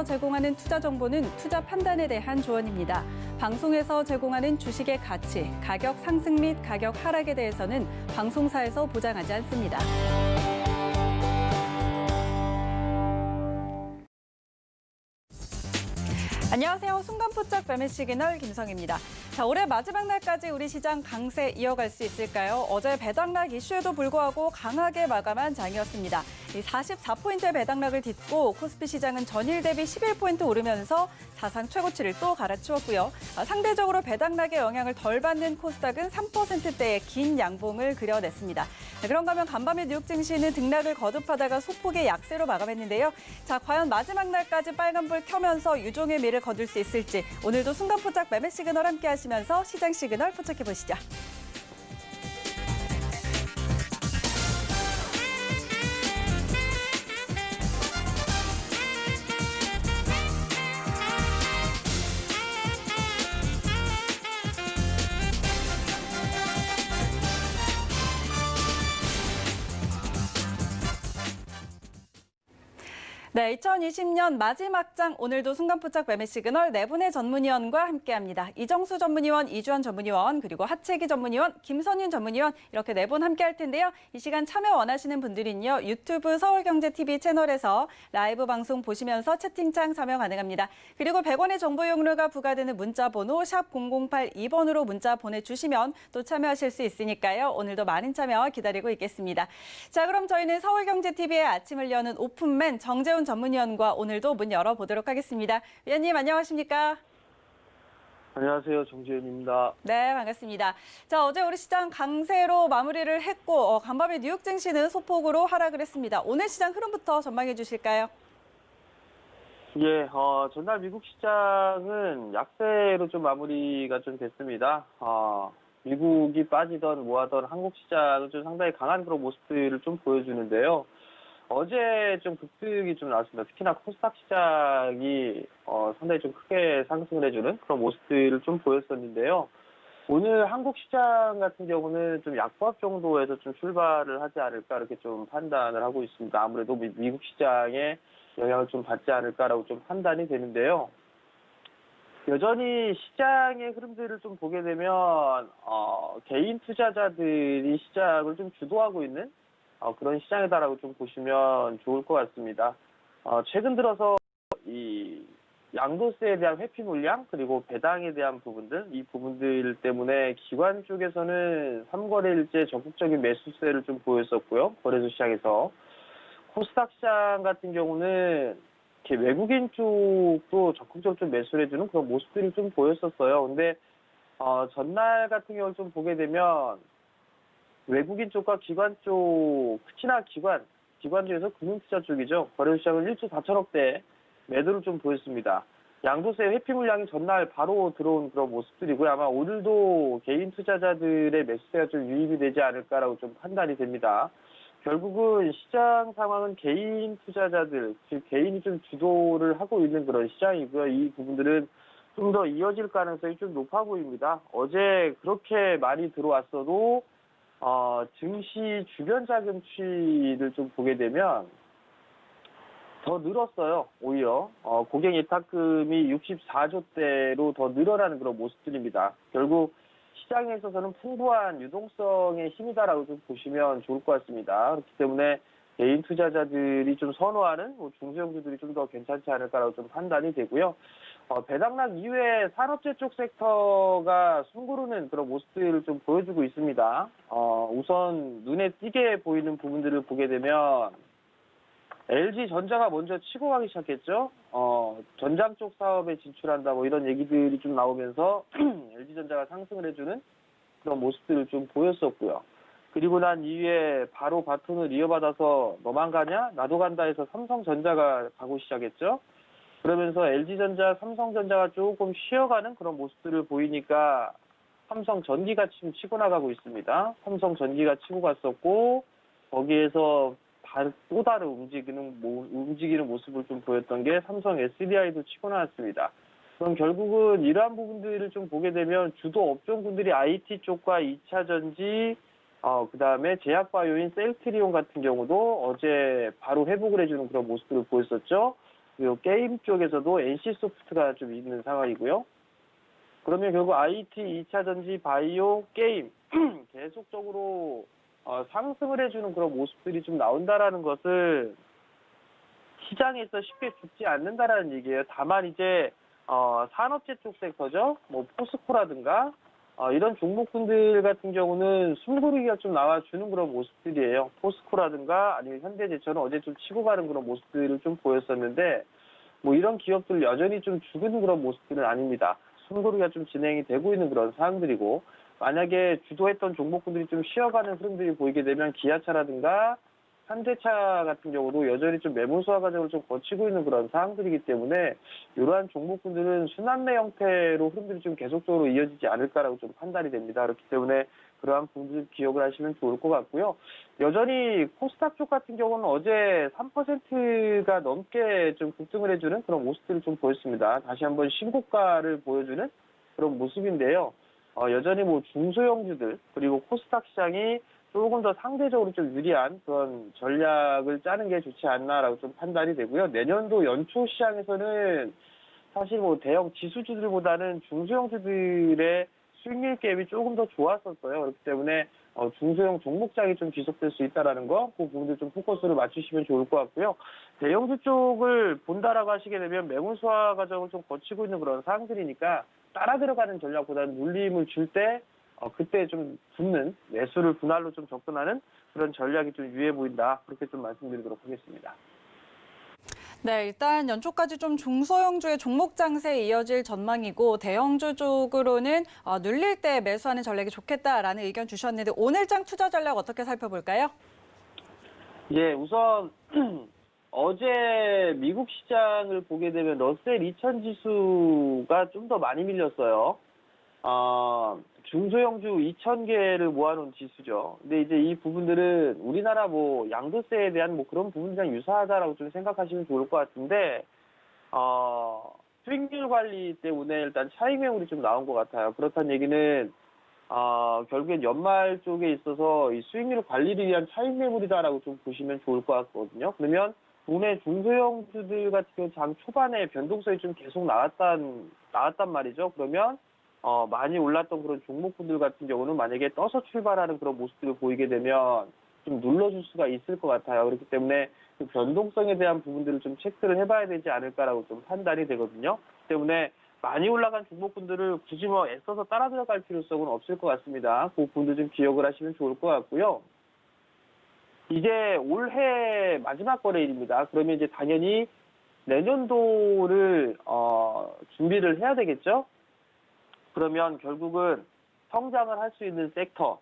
방송에서 제공하는 투자 정보는 투자 판단에 대한 조언입니다. 방송에서 제공하는 주식의 가치, 가격 상승 및 가격 하락에 대해서는 방송사에서 보장하지 않습니다. 안녕하세요. 순간포착 매매 시그널 김성희입니다. 자, 올해 마지막 날까지 우리 시장 강세 이어갈 수 있을까요? 어제 배당락 이슈에도 불구하고 강하게 마감한 장이었습니다. 44포인트의 배당락을 딛고 코스피 시장은 전일 대비 11포인트 오르면서 사상 최고치를 또 갈아치웠고요. 상대적으로 배당락의 영향을 덜 받는 코스닥은 3%대의 긴 양봉을 그려냈습니다. 그런가 하면 간밤에 뉴욕 증시는 등락을 거듭하다가 소폭의 약세로 마감했는데요. 자, 과연 마지막 날까지 빨간불 켜면서 유종의 미를 거둘 수 있을지 오늘도 순간포착 매매 시그널 함께 하시면서 시장 시그널 포착해 보시죠. 네, 2020년 마지막 장 오늘도 순간포착 매매 시그널 네 분의 전문위원과 함께합니다. 이정수 전문위원, 이주환 전문위원, 그리고 하채기 전문위원, 김선윤 전문위원 이렇게 네 분 함께할 텐데요. 이 시간 참여 원하시는 분들은요. 유튜브 서울경제TV 채널에서 라이브 방송 보시면서 채팅창 참여 가능합니다. 그리고 100원의 정보 이용료가 부과되는 문자 번호 샵 0082번으로 문자 보내주시면 또 참여하실 수 있으니까요. 오늘도 많은 참여 기다리고 있겠습니다. 자, 그럼 저희는 서울경제TV의 아침을 여는 오픈맨 정재훈 전문위원과 오늘도 문 열어보도록 하겠습니다. 위원님 안녕하십니까? 안녕하세요. 정재훈입니다. 네, 반갑습니다. 자, 어제 우리 시장 강세로 마무리를 했고 간밤에 뉴욕 증시는 소폭으로 하락을 했습니다. 오늘 시장 흐름부터 전망해 주실까요? 예, 전날 미국 시장은 약세로 좀 마무리가 좀 됐습니다. 미국이 빠지던 뭐하던 한국 시장은 좀 상당히 강한 그런 모습들을 좀 보여주는데요. 어제 좀 급등이 좀 나왔습니다. 특히나 코스닥 시장이 상당히 좀 크게 상승을 해주는 그런 모습들을 좀 보였었는데요. 오늘 한국 시장 같은 경우는 좀 약보합 정도에서 좀 출발을 하지 않을까 이렇게 좀 판단을 하고 있습니다. 아무래도 미국 시장에 영향을 좀 받지 않을까라고 좀 판단이 되는데요. 여전히 시장의 흐름들을 좀 보게 되면 개인 투자자들이 시장을 좀 주도하고 있는 그런 시장이다라고 좀 보시면 좋을 것 같습니다. 최근 들어서 이 양도세에 대한 회피 물량 그리고 배당에 대한 부분들, 이 부분들 때문에 기관 쪽에서는 3거래일째 적극적인 매수세를 좀 보였었고요. 거래소 시장에서. 코스닥 시장 같은 경우는 이렇게 외국인 쪽도 적극적으로 좀 매수를 해주는 그런 모습들이 좀 보였었어요. 근데 전날 같은 경우를 좀 보게 되면 외국인 쪽과 기관 쪽, 특히나 기관 중에서 금융투자 쪽이죠. 거래소 시장은 1조 4천억대 매도를 좀 보였습니다. 양도세 회피 물량이 전날 바로 들어온 그런 모습들이고요. 아마 오늘도 개인 투자자들의 매수세가 좀 유입이 되지 않을까라고 좀 판단이 됩니다. 결국은 시장 상황은 개인 투자자들, 즉 개인이 좀 주도를 하고 있는 그런 시장이고요. 이 부분들은 좀 더 이어질 가능성이 좀 높아 보입니다. 어제 그렇게 많이 들어왔어도 증시 주변 자금치를 좀 보게 되면 더 늘었어요. 오히려 고객 예탁금이 64조대로 더 늘어나는 그런 모습들입니다. 결국 시장에 있어서는 풍부한 유동성의 힘이다라고 좀 보시면 좋을 것 같습니다. 그렇기 때문에 개인 투자자들이 좀 선호하는 중소형주들이 좀 더 괜찮지 않을까라고 좀 판단이 되고요. 배당락 이외에 산업재 쪽 섹터가 숨고르는 그런 모습들을 좀 보여주고 있습니다. 우선 눈에 띄게 보이는 부분들을 보게 되면 LG전자가 먼저 치고 가기 시작했죠. 전장 쪽 사업에 진출한다 뭐 이런 얘기들이 좀 나오면서 LG전자가 상승을 해주는 그런 모습들을 좀 보였었고요. 그리고 난 이후에 바로 바톤을 이어받아서 너만 가냐? 나도 간다 해서 삼성전자가 가고 시작했죠. 그러면서 LG전자, 삼성전자가 조금 쉬어가는 그런 모습들을 보이니까 삼성전기가 지금 치고 나가고 있습니다. 삼성전기가 치고 갔었고 거기에서 또 다른 움직이는 모습을 좀 보였던 게 삼성 SDI도 치고 나왔습니다. 그럼 결국은 이러한 부분들을 좀 보게 되면 주도 업종군들이 IT 쪽과 2차 전지, 그다음에 제약바이오인 셀트리온 같은 경우도 어제 바로 회복을 해주는 그런 모습들을 보였었죠. 그리고 게임 쪽에서도 NC소프트가 좀 있는 상황이고요. 그러면 결국 IT, 2차 전지, 바이오, 게임 계속적으로 상승을 해주는 그런 모습들이 좀 나온다라는 것을 시장에서 쉽게 죽지 않는다라는 얘기예요. 다만 이제 산업재 쪽 섹터죠. 뭐 포스코라든가 이런 종목군들 같은 경우는 숨고르기가 좀 나와주는 그런 모습들이에요. 포스코라든가 아니면 현대제철은 어제 좀 치고 가는 그런 모습들을 좀 보였었는데 뭐 이런 기업들 여전히 좀 죽은 그런 모습들은 아닙니다. 숨고르기가 좀 진행이 되고 있는 그런 상황들이고 만약에 주도했던 종목군들이 좀 쉬어가는 흐름들이 보이게 되면 기아차라든가 현대차 같은 경우도 여전히 좀 매물소화 과정을 좀 거치고 있는 그런 상황들이기 때문에 이러한 종목군들은 순환매 형태로 흐름들이 좀 계속적으로 이어지지 않을까라고 좀 판단이 됩니다. 그렇기 때문에 그러한 부분들 기억을 하시면 좋을 것 같고요. 여전히 코스닥 쪽 같은 경우는 어제 3%가 넘게 좀 급등을 해주는 그런 모습들을 좀 보였습니다. 다시 한번 신고가를 보여주는 그런 모습인데요. 여전히 뭐 중소형주들 그리고 코스닥 시장이 조금 더 상대적으로 좀 유리한 그런 전략을 짜는 게 좋지 않나라고 좀 판단이 되고요. 내년도 연초 시장에서는 사실 뭐 대형 지수주들보다는 중소형주들의 수익률 갭이 조금 더 좋았었어요. 그렇기 때문에 중소형 종목장이 좀 지속될 수 있다라는 거, 그 부분들 좀 포커스를 맞추시면 좋을 것 같고요. 대형주 쪽을 본다라고 하시게 되면 매물 소화 과정을 좀 거치고 있는 그런 상황들이니까 따라 들어가는 전략보다는 눌림을 줄 때 그때 좀 붙는 매수를 분할로 좀 접근하는 그런 전략이 좀 유해 보인다. 그렇게 좀 말씀드리도록 하겠습니다. 네, 일단 연초까지 좀 중소형주의 종목 장세에 이어질 전망이고 대형주 쪽으로는 눌릴 때 매수하는 전략이 좋겠다라는 의견 주셨는데 오늘장 투자 전략 어떻게 살펴볼까요? 예, 우선 어제 미국 시장을 보게 되면 러셀 2000 지수가 좀 더 많이 밀렸어요. 중소형주 2,000개를 모아놓은 지수죠. 근데 이제 이 부분들은 우리나라 뭐 양도세에 대한 뭐 그런 부분이랑 유사하다라고 좀 생각하시면 좋을 것 같은데, 수익률 관리 때문에 일단 차익 매물이 좀 나온 것 같아요. 그렇다는 얘기는, 결국엔 연말 쪽에 있어서 이 수익률 관리를 위한 차익 매물이다라고 좀 보시면 좋을 것 같거든요. 그러면 국내 중소형주들 같은 경우 장 초반에 변동성이 좀 계속 나왔단 말이죠. 그러면 많이 올랐던 그런 종목군들 같은 경우는 만약에 떠서 출발하는 그런 모습들을 보이게 되면 좀 눌러줄 수가 있을 것 같아요. 그렇기 때문에 그 변동성에 대한 부분들을 좀 체크를 해봐야 되지 않을까라고 좀 판단이 되거든요. 그렇기 때문에 많이 올라간 종목군들을 굳이 뭐 애써서 따라 들어갈 필요성은 없을 것 같습니다. 그 부분도 좀 기억을 하시면 좋을 것 같고요. 이제 올해 마지막 거래일입니다. 그러면 이제 당연히 내년도를 준비를 해야 되겠죠. 그러면 결국은 성장을 할 수 있는 섹터,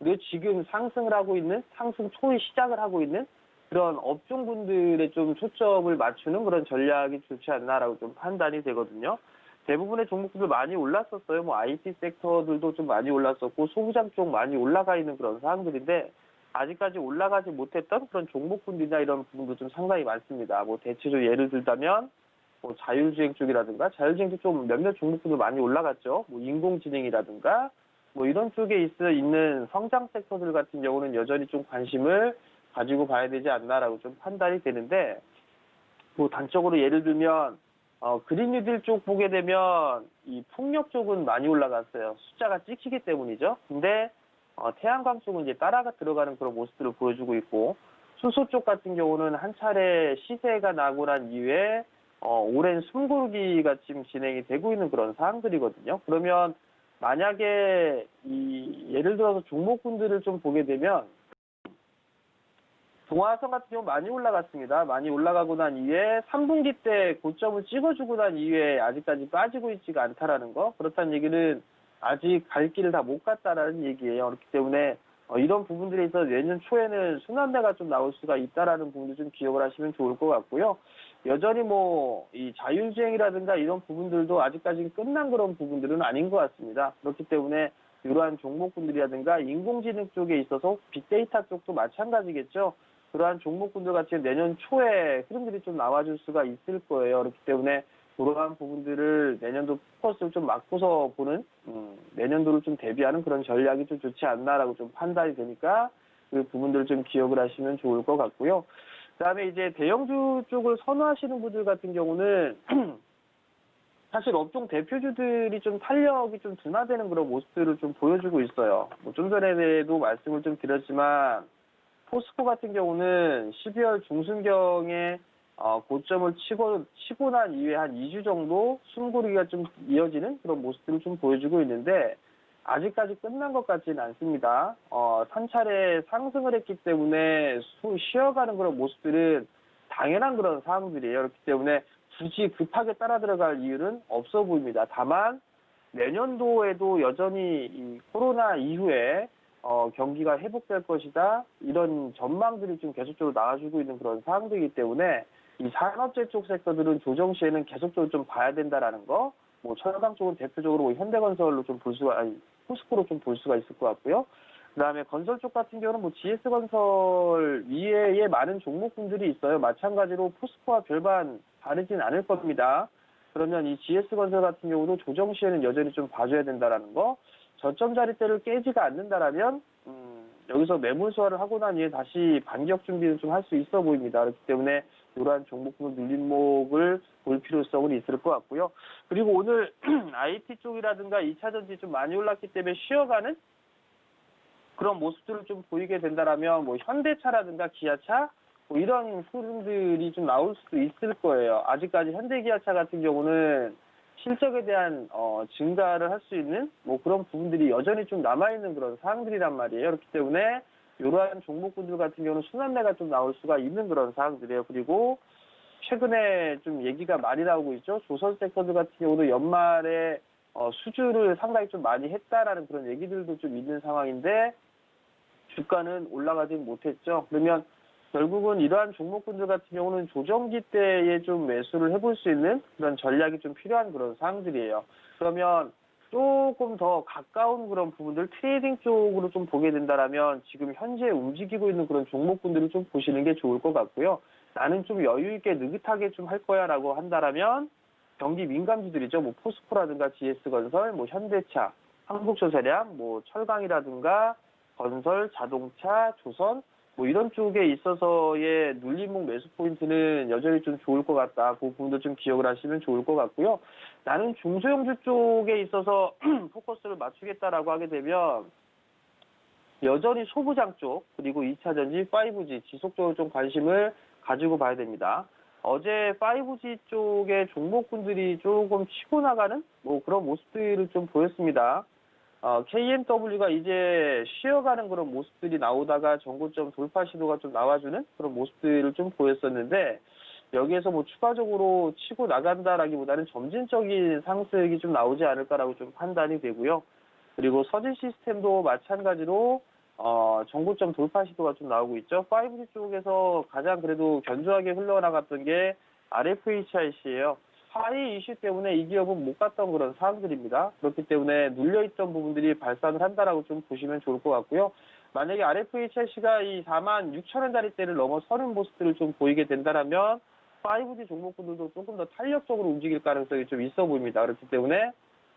그리고 지금 상승을 하고 있는, 상승 초의 시작을 하고 있는 그런 업종군들에 좀 초점을 맞추는 그런 전략이 좋지 않나라고 좀 판단이 되거든요. 대부분의 종목들도 많이 올랐었어요. 뭐 IT 섹터들도 좀 많이 올랐었고 소부장 쪽 많이 올라가 있는 그런 사항들인데 아직까지 올라가지 못했던 그런 종목군들이나 이런 부분도 좀 상당히 많습니다. 뭐 대체적으로 예를 들자면 뭐 자율주행 쪽이라든가 자율주행도 좀 몇몇 종목들도 많이 올라갔죠. 뭐 인공지능이라든가 뭐 이런 쪽에 있는 성장 섹터들 같은 경우는 여전히 좀 관심을 가지고 봐야 되지 않나라고 좀 판단이 되는데 뭐 단적으로 예를 들면 그린 뉴딜 쪽 보게 되면 이 풍력 쪽은 많이 올라갔어요. 숫자가 찍히기 때문이죠. 근데 태양광 쪽은 이제 따라가 들어가는 그런 모습들을 보여주고 있고 수소 쪽 같은 경우는 한 차례 시세가 나고 난 이후에 오랜 숨고르기가 지금 진행이 되고 있는 그런 사항들이거든요. 그러면 만약에 예를 들어서 종목군들을 좀 보게 되면 동화성 같은 경우 많이 올라갔습니다. 많이 올라가고 난 이후에 3분기 때 고점을 찍어주고 난 이후에 아직까지 빠지고 있지가 않다라는 거. 그렇다는 얘기는 아직 갈 길을 다 못 갔다라는 얘기예요. 그렇기 때문에 이런 부분들에 있어서 내년 초에는 순환매가 좀 나올 수가 있다라는 부분도 좀 기억을 하시면 좋을 것 같고요. 여전히 뭐 이 자율주행이라든가 이런 부분들도 아직까지 끝난 그런 부분들은 아닌 것 같습니다. 그렇기 때문에 이러한 종목군들이라든가 인공지능 쪽에 있어서 빅데이터 쪽도 마찬가지겠죠. 그러한 종목군들 같이 내년 초에 흐름들이 좀 나와줄 수가 있을 거예요. 그렇기 때문에 그러한 부분들을 내년도 포커스를 좀 맞고서 보는 내년도를 좀 대비하는 그런 전략이 좀 좋지 않나라고 좀 판단이 되니까 그 부분들을 좀 기억을 하시면 좋을 것 같고요. 그다음에 이제 대형주 쪽을 선호하시는 분들 같은 경우는 사실 업종 대표주들이 좀 탄력이 좀 둔화되는 그런 모습들을 좀 보여주고 있어요. 뭐 좀 전에도 말씀을 좀 드렸지만 포스코 같은 경우는 12월 중순경에 고점을 치고 난 이후에 한 2주 정도 숨고르기가 좀 이어지는 그런 모습들을 좀 보여주고 있는데 아직까지 끝난 것 같지는 않습니다. 한 차례 상승을 했기 때문에 쉬어가는 그런 모습들은 당연한 그런 상황들이에요. 그렇기 때문에 굳이 급하게 따라 들어갈 이유는 없어 보입니다. 다만 내년도에도 여전히 이 코로나 이후에 경기가 회복될 것이다. 이런 전망들이 좀 계속적으로 나와주고 있는 그런 상황들이기 때문에 이 산업재 쪽 섹터들은 조정 시에는 계속적으로 좀 봐야 된다라는 거. 뭐 철강 쪽은 대표적으로 뭐 현대건설로 좀 볼 수가, 아니 포스코로 좀 볼 수가 있을 것 같고요. 그다음에 건설 쪽 같은 경우는 뭐 GS건설 이외에 많은 종목군들이 있어요. 마찬가지로 포스코와 별반 다르진 않을 겁니다. 그러면 이 GS건설 같은 경우도 조정 시에는 여전히 좀 봐줘야 된다라는 거. 저점 자리대를 깨지가 않는다라면 여기서 매물 소화를 하고 난 이후에 다시 반격 준비는 좀 할 수 있어 보입니다. 그렇기 때문에 이러한 종목군 눌림목을 볼 필요성은 있을 것 같고요. 그리고 오늘 IT 쪽이라든가 2차전지 좀 많이 올랐기 때문에 쉬어가는 그런 모습들을 좀 보이게 된다라면 뭐 현대차라든가 기아차 뭐 이런 흐름들이 좀 나올 수도 있을 거예요. 아직까지 현대기아차 같은 경우는 실적에 대한 증가를 할 수 있는 뭐 그런 부분들이 여전히 좀 남아있는 그런 사항들이란 말이에요. 그렇기 때문에 이러한 종목군들 같은 경우는 순환매가 좀 나올 수가 있는 그런 사항들이에요. 그리고 최근에 좀 얘기가 많이 나오고 있죠. 조선 섹터들 같은 경우도 연말에 수주를 상당히 좀 많이 했다라는 그런 얘기들도 좀 있는 상황인데 주가는 올라가지 못했죠. 그러면 결국은 이러한 종목군들 같은 경우는 조정기 때에 좀 매수를 해볼 수 있는 그런 전략이 좀 필요한 그런 사항들이에요. 그러면 조금 더 가까운 그런 부분들 트레이딩 쪽으로 좀 보게 된다라면 지금 현재 움직이고 있는 그런 종목군들을 좀 보시는 게 좋을 것 같고요. 나는 좀 여유 있게 느긋하게 좀 할 거야라고 한다라면 경기 민감주들이죠. 뭐 포스코라든가 GS건설, 뭐 현대차, 한국전자량, 뭐 철강이라든가 건설, 자동차, 조선 뭐 이런 쪽에 있어서의 눌림목 매수 포인트는 여전히 좀 좋을 것 같다. 그 부분도 좀 기억을 하시면 좋을 것 같고요. 나는 중소형주 쪽에 있어서 포커스를 맞추겠다라고 하게 되면 여전히 소부장 쪽 그리고 2차전지, 5G 지속적으로 좀 관심을 가지고 봐야 됩니다. 어제 5G 쪽의 종목군들이 조금 치고 나가는 뭐 그런 모습들을 좀 보였습니다. KMW가 이제 쉬어가는 그런 모습들이 나오다가 전고점 돌파 시도가 좀 나와주는 그런 모습들을 좀 보였었는데 여기에서 뭐 추가적으로 치고 나간다라기보다는 점진적인 상승이 좀 나오지 않을까라고 좀 판단이 되고요. 그리고 서진 시스템도 마찬가지로 전고점 돌파 시도가 좀 나오고 있죠. 5G 쪽에서 가장 그래도 견조하게 흘러나갔던 게 RFHIC예요. 하위 이슈 때문에 이 기업은 못 갔던 그런 사항들입니다. 그렇기 때문에 눌려있던 부분들이 발산을 한다라고 좀 보시면 좋을 것 같고요. 만약에 RFHIC가 이 46,000원짜리대를 넘어서는 모습들을 좀 보이게 된다면 5G 종목군들도 조금 더 탄력적으로 움직일 가능성이 좀 있어 보입니다. 그렇기 때문에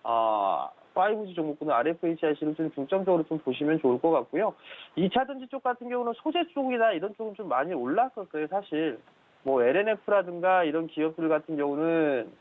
5G 종목군은 RFHIC를 좀 중점적으로 좀 보시면 좋을 것 같고요. 2차전지 쪽 같은 경우는 소재 쪽이나 이런 쪽은 좀 많이 올랐었어요, 사실. 뭐 LNF라든가 이런 기업들 같은 경우는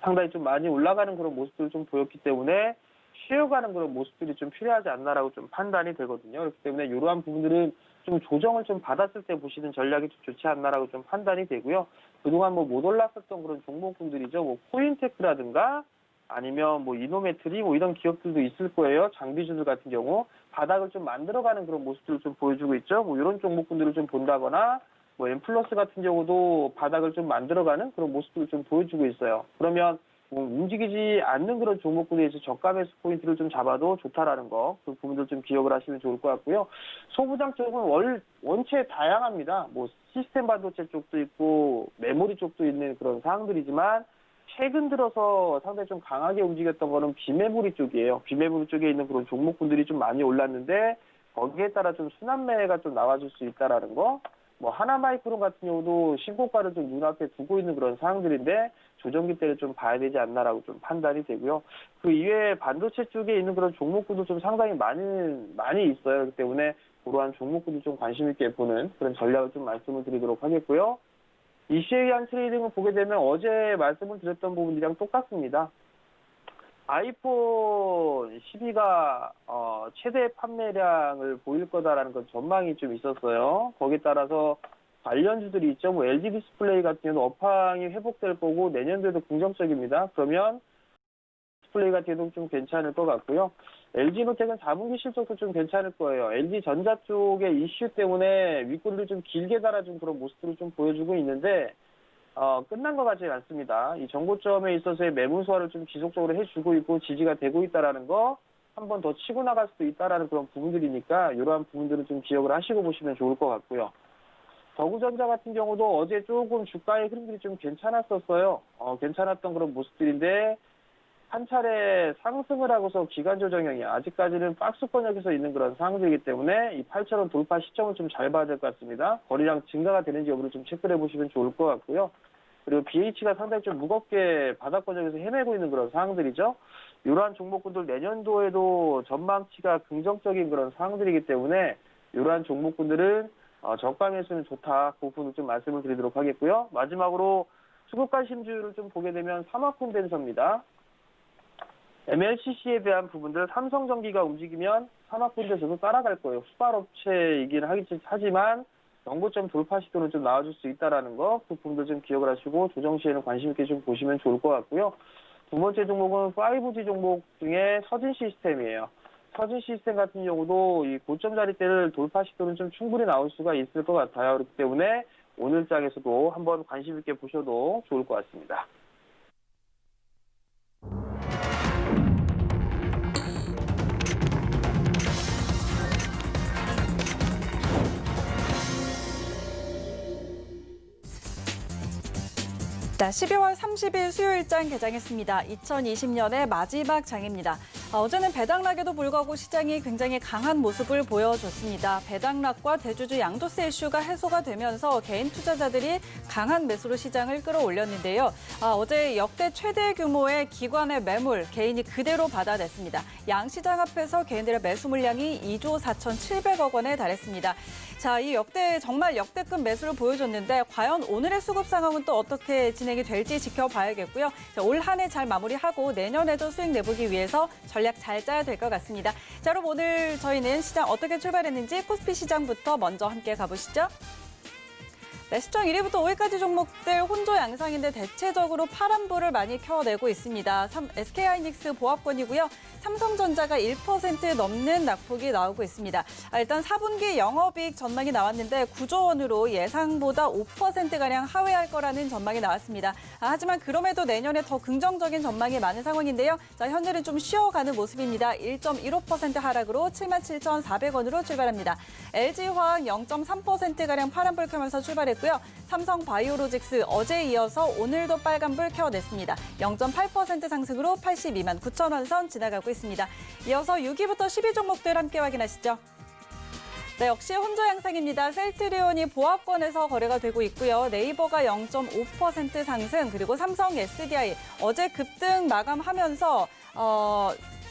상당히 좀 많이 올라가는 그런 모습들을 좀 보였기 때문에 쉬어가는 그런 모습들이 좀 필요하지 않나라고 좀 판단이 되거든요. 그렇기 때문에 이러한 부분들은 좀 조정을 좀 받았을 때 보시는 전략이 좀 좋지 않나라고 좀 판단이 되고요. 그동안 뭐 못 올랐었던 그런 종목군들이죠. 뭐 코인테크라든가 아니면 뭐 이노메트리 뭐 이런 기업들도 있을 거예요. 장비주들 같은 경우 바닥을 좀 만들어가는 그런 모습들을 좀 보여주고 있죠. 뭐 이런 종목군들을 좀 본다거나 뭐 엠플러스 같은 경우도 바닥을 좀 만들어가는 그런 모습들을 좀 보여주고 있어요. 그러면 뭐 움직이지 않는 그런 종목군에서 저가 매수 포인트를 좀 잡아도 좋다라는 거, 그 부분들 좀 기억을 하시면 좋을 것 같고요. 소부장 쪽은 원체 다양합니다. 뭐 시스템 반도체 쪽도 있고 메모리 쪽도 있는 그런 사항들이지만 최근 들어서 상당히 좀 강하게 움직였던 거는 비메모리 쪽이에요. 비메모리 쪽에 있는 그런 종목군들이 좀 많이 올랐는데 거기에 따라 좀 순환매가 좀 나와줄 수 있다라는 거. 뭐 하나마이크론 같은 경우도 신고가를 좀 눈앞에 두고 있는 그런 상황들인데 조정기 때를 좀 봐야 되지 않나라고 좀 판단이 되고요. 그 이외에 반도체 쪽에 있는 그런 종목군도 좀 상당히 많이 있어요. 그렇기 때문에 그러한 종목들이 좀 관심 있게 보는 그런 전략을 좀 말씀을 드리도록 하겠고요. 이슈에 의한 트레이딩을 보게 되면 어제 말씀을 드렸던 부분이랑 똑같습니다. 아이폰 12가 최대 판매량을 보일 거다라는 건 전망이 좀 있었어요. 거기에 따라서 관련주들이 있죠. 뭐 LG 디스플레이 같은 경우는 업황이 회복될 거고 내년도에도 긍정적입니다. 그러면 디스플레이 같은 경우도 좀 괜찮을 것 같고요. LG노텍은 4분기 실적도 좀 괜찮을 거예요. LG전자 쪽의 이슈 때문에 윗골을 좀 길게 달아준 그런 모습들을 좀 보여주고 있는데 끝난 것 같지는 않습니다. 이 정고점에 있어서의 매물 소화를 좀 지속적으로 해주고 있고 지지가 되고 있다라는 거 한 번 더 치고 나갈 수도 있다라는 그런 부분들이니까 이러한 부분들은 좀 기억을 하시고 보시면 좋을 것 같고요. 더구전자 같은 경우도 어제 조금 주가의 흐름들이 좀 괜찮았었어요. 괜찮았던 그런 모습들인데 한 차례 상승을 하고서 기간 조정형이 아직까지는 박스권역에서 있는 그런 상황들이기 때문에 이 8,000원 돌파 시점을 좀 잘 봐야 될 것 같습니다. 거래량 증가가 되는지 여부를 좀 체크를 해보시면 좋을 것 같고요. 그리고 BH가 상당히 좀 무겁게 바닥권역에서 헤매고 있는 그런 상황들이죠. 이러한 종목군들 내년도에도 전망치가 긍정적인 그런 상황들이기 때문에 이러한 종목군들은 저가 매수는 좋다. 그 부분을 좀 말씀을 드리도록 하겠고요. 마지막으로 수급 관심주를 좀 보게 되면 삼화콘덴서입니다. MLCC에 대한 부분들 삼성전기가 움직이면 삼화콘덴서도 따라갈 거예요. 후발업체이긴 하지만 정고점 돌파 시도는 좀 나와줄 수 있다라는 거, 그 부분들 좀 기억을 하시고 조정 시에는 관심 있게 좀 보시면 좋을 것 같고요. 두 번째 종목은 5G 종목 중에 서진 시스템이에요. 서진 시스템 같은 경우도 이 고점 자리대를 돌파 시도는 좀 충분히 나올 수가 있을 것 같아요. 그렇기 때문에 오늘 장에서도 한번 관심 있게 보셔도 좋을 것 같습니다. 네, 12월 30일 수요일장 개장했습니다. 2020년의 마지막 장입니다. 어제는 배당락에도 불구하고 시장이 굉장히 강한 모습을 보여줬습니다. 배당락과 대주주 양도세 이슈가 해소가 되면서 개인 투자자들이 강한 매수로 시장을 끌어올렸는데요. 어제 역대 최대 규모의 기관의 매물, 개인이 그대로 받아냈습니다. 양시장 앞에서 개인들의 매수 물량이 2조 4,700억 원에 달했습니다. 자, 이 정말 역대급 매수를 보여줬는데 과연 오늘의 수급 상황은 또 어떻게 진행이 될지 지켜봐야겠고요. 올 한 해 잘 마무리하고 내년에도 수익 내보기 위해서 전략 잘 짜야 될 것 같습니다. 자, 그럼 오늘 저희는 시장 어떻게 출발했는지 코스피 시장부터 먼저 함께 가보시죠. 네, 시장 1위부터 5위까지 종목들 혼조 양상인데 대체적으로 파란불을 많이 켜내고 있습니다. SK하이닉스 보합권이고요. 삼성전자가 1% 넘는 낙폭이 나오고 있습니다. 일단 4분기 영업이익 전망이 나왔는데 9조 원으로 예상보다 5%가량 하회할 거라는 전망이 나왔습니다. 하지만 그럼에도 내년에 더 긍정적인 전망이 많은 상황인데요. 자, 현재는 좀 쉬어가는 모습입니다. 1.15% 하락으로 77,400원으로 출발합니다. LG화학 0.3%가량 파란불 켜면서 출발했고요. 삼성바이오로직스 어제에 이어서 오늘도 빨간불 켜냈습니다. 0.8% 상승으로 82만 9천 원 선 지나가고 있습니다. 이어서 6위부터 10위 종목들 함께 확인하시죠. 네, 역시 혼조 양상입니다. 셀트리온이 보합권에서 거래가 되고 있고요. 네이버가 0.5% 상승, 그리고 삼성 SDI 어제 급등 마감하면서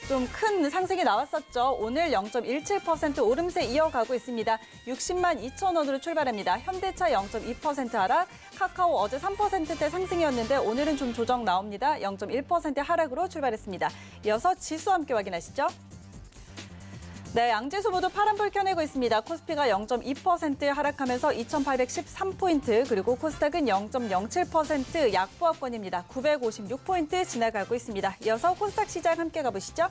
좀 큰 상승이 나왔었죠. 오늘 0.17% 오름세 이어가고 있습니다. 60만 2천 원으로 출발합니다. 현대차 0.2% 하락, 카카오 어제 3%대 상승이었는데 오늘은 좀 조정 나옵니다. 0.1% 하락으로 출발했습니다. 이어서 지수 함께 확인하시죠. 네, 양지수 모두 파란불 켜내고 있습니다. 코스피가 0.2% 하락하면서 2,813포인트, 그리고 코스닥은 0.07% 약보합권입니다. 956포인트 지나가고 있습니다. 이어서 코스닥 시장 함께 가보시죠.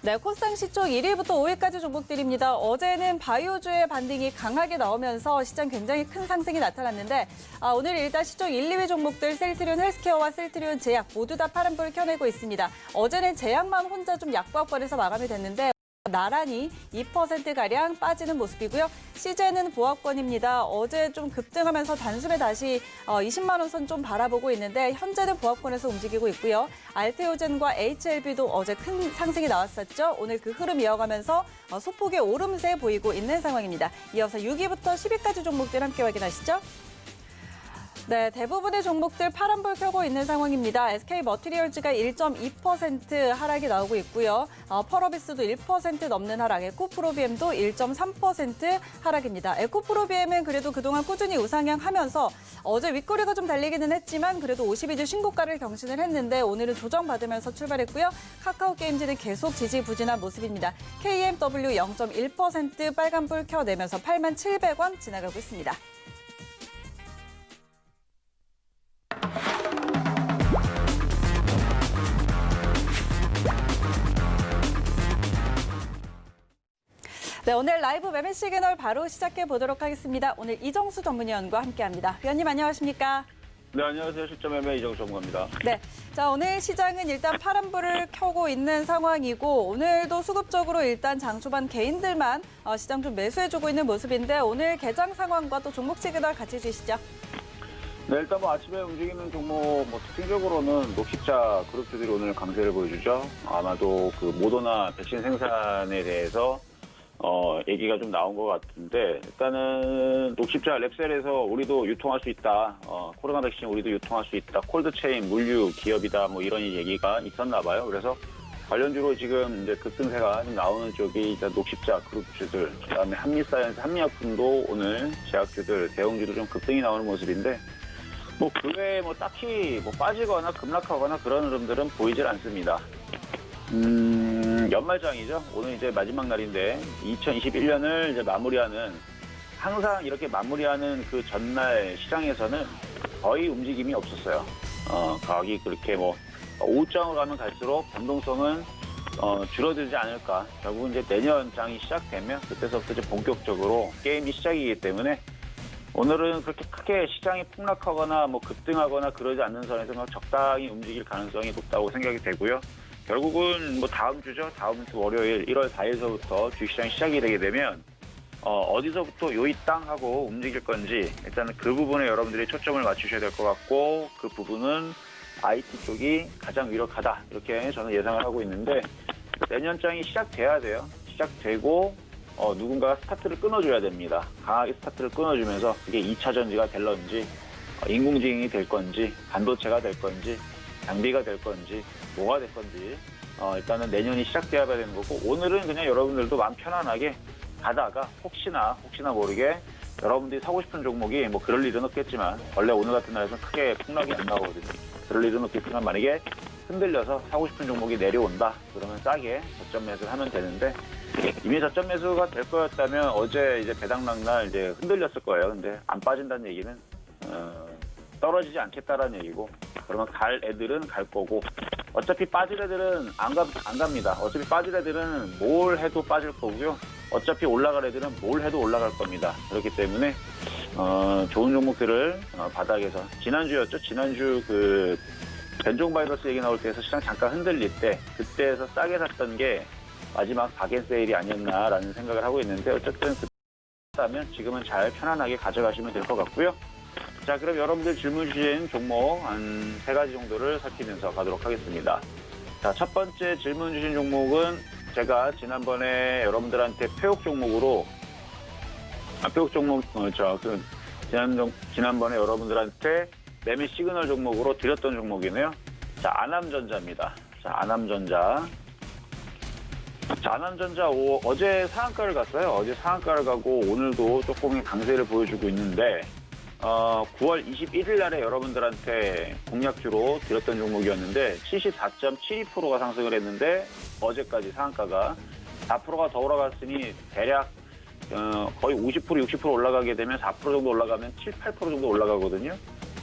네, 코스닥 시총 1위부터 5위까지 종목들입니다. 어제는 바이오주의 반등이 강하게 나오면서 시장 굉장히 큰 상승이 나타났는데 오늘 일단 시총 1, 2위 종목들 셀트리온 헬스케어와 셀트리온 제약 모두 다 파란불 켜내고 있습니다. 어제는 제약만 혼자 좀 약보합권에서 마감이 됐는데 나란히 2%가량 빠지는 모습이고요. CJ는 보합권입니다. 어제 좀 급등하면서 단숨에 다시 20만 원 선 좀 바라보고 있는데 현재는 보합권에서 움직이고 있고요. 알테오젠과 HLB도 어제 큰 상승이 나왔었죠. 오늘 그 흐름 이어가면서 소폭의 오름세 보이고 있는 상황입니다. 이어서 6위부터 10위까지 종목들 함께 확인하시죠. 네, 대부분의 종목들 파란불 켜고 있는 상황입니다. SK 머티리얼즈가 1.2% 하락이 나오고 있고요. 펄어비스도 1% 넘는 하락, 에코프로비엠도 1.3% 하락입니다. 에코프로비엠은 그래도 그동안 꾸준히 우상향하면서 어제 윗꼬리가 좀 달리기는 했지만 그래도 52주 신고가를 경신을 했는데 오늘은 조정받으면서 출발했고요. 카카오게임즈는 계속 지지부진한 모습입니다. KMW 0.1% 빨간불 켜내면서 87,700원 지나가고 있습니다. 네, 오늘 라이브 매매 시그널 바로 시작해 보도록 하겠습니다. 오늘 이정수 전문위원과 함께합니다. 위원님 안녕하십니까? 네, 안녕하세요. 실전 매매 이정수 전문가입니다. 네, 자 오늘 시장은 일단 파란불을 켜고 있는 상황이고 오늘도 수급적으로 일단 장 초반 개인들만 시장 좀 매수해주고 있는 모습인데 오늘 개장 상황과 또 종목 시그널 같이 주시죠. 네, 일단 아침에 움직이는 종목 특징적으로는 녹십자 그룹주들이 오늘 강세를 보여주죠. 아마도 그 모더나 백신 생산에 대해서 얘기가 좀 나온 것 같은데 일단은 녹십자 랩셀에서 우리도 유통할 수 있다. 코로나 백신 우리도 유통할 수 있다. 콜드체인 물류 기업이다. 뭐 이런 얘기가 있었나 봐요. 그래서 관련주로 지금 이제 급등세가 좀 나오는 쪽이 일단 녹십자 그룹주들, 그다음에 한미사이언스, 한미약품도 오늘 제약주들, 대형주도 좀 급등이 나오는 모습인데 그 외에 딱히 빠지거나 급락하거나 그런 흐름들은 보이질 않습니다. 연말장이죠. 오늘 이제 마지막 날인데 2021년을 이제 마무리하는 항상 이렇게 마무리하는 그 전날 시장에서는 거의 움직임이 없었어요. 가격이 그렇게 오후장으로 가면 갈수록 변동성은 줄어들지 않을까. 결국은 이제 내년장이 시작되면 그때서부터 이제 본격적으로 게임이 시작이기 때문에 오늘은 그렇게 크게 시장이 폭락하거나 급등하거나 그러지 않는 선에서 적당히 움직일 가능성이 높다고 생각이 되고요. 결국은 다음 주죠. 다음 주 월요일 1월 4일서부터 주식시장이 시작이 되게 되면 어디서부터 요이 땅 하고 움직일 건지 일단은 그 부분에 여러분들이 초점을 맞추셔야 될 것 같고 그 부분은 IT 쪽이 가장 유력하다. 이렇게 저는 예상을 하고 있는데 내년장이 시작돼야 돼요. 시작되고 누군가가 스타트를 끊어줘야 됩니다. 강하게 스타트를 끊어주면서 그게 2차 전지가 될런지 인공지능이 될 건지 반도체가 될 건지 장비가 될 건지 뭐가 될 건지 일단은 내년이 시작돼야 되는 거고 오늘은 그냥 여러분들도 마음 편안하게 가다가 혹시나 모르게 여러분들이 사고 싶은 종목이 그럴 일은 없겠지만 원래 오늘 같은 날에서는 크게 폭락이 안 나오거든요. 그럴 일은 없겠지만 만약에 흔들려서 사고 싶은 종목이 내려온다 그러면 싸게 저점 매수를 하면 되는데 이미 저점 매수가 될 거였다면 어제 이제 배당락날 이제 흔들렸을 거예요. 근데 안 빠진다는 얘기는 떨어지지 않겠다라는 얘기고 그러면 갈 애들은 갈 거고 어차피 빠질 애들은 안 갑니다. 어차피 빠질 애들은 뭘 해도 빠질 거고요. 어차피 올라갈 애들은 뭘 해도 올라갈 겁니다. 그렇기 때문에 좋은 종목들을 바닥에서 지난주였죠. 지난주 그 변종 바이러스 얘기 나올 때에서 시장 잠깐 흔들릴 때 그때에서 싸게 샀던 게 마지막 박앤세일이 아니었나라는 생각을 하고 있는데 어쨌든 그렇다면 지금은 잘 편안하게 가져가시면 될 것 같고요. 자, 그럼 여러분들 질문 주신 종목 한 3가지 정도를 살피면서 가도록 하겠습니다. 자, 첫 번째 질문 주신 종목은 제가 지난번에 여러분들한테 폐옥 종목으로 지난번에 여러분들한테 매매 시그널 종목으로 드렸던 종목이네요. 자, 아남전자입니다. 자, 아남전자. 자, 아남전자 어제 상한가를 갔어요. 어제 상한가를 가고 오늘도 조금의 강세를 보여주고 있는데 9월 21일 날에 여러분들한테 공략주로 드렸던 종목이었는데 74.72%가 상승을 했는데 어제까지 상한가가 4%가 더 올라갔으니 대략 거의 50%, 60% 올라가게 되면 4% 정도 올라가면 7, 8% 정도 올라가거든요.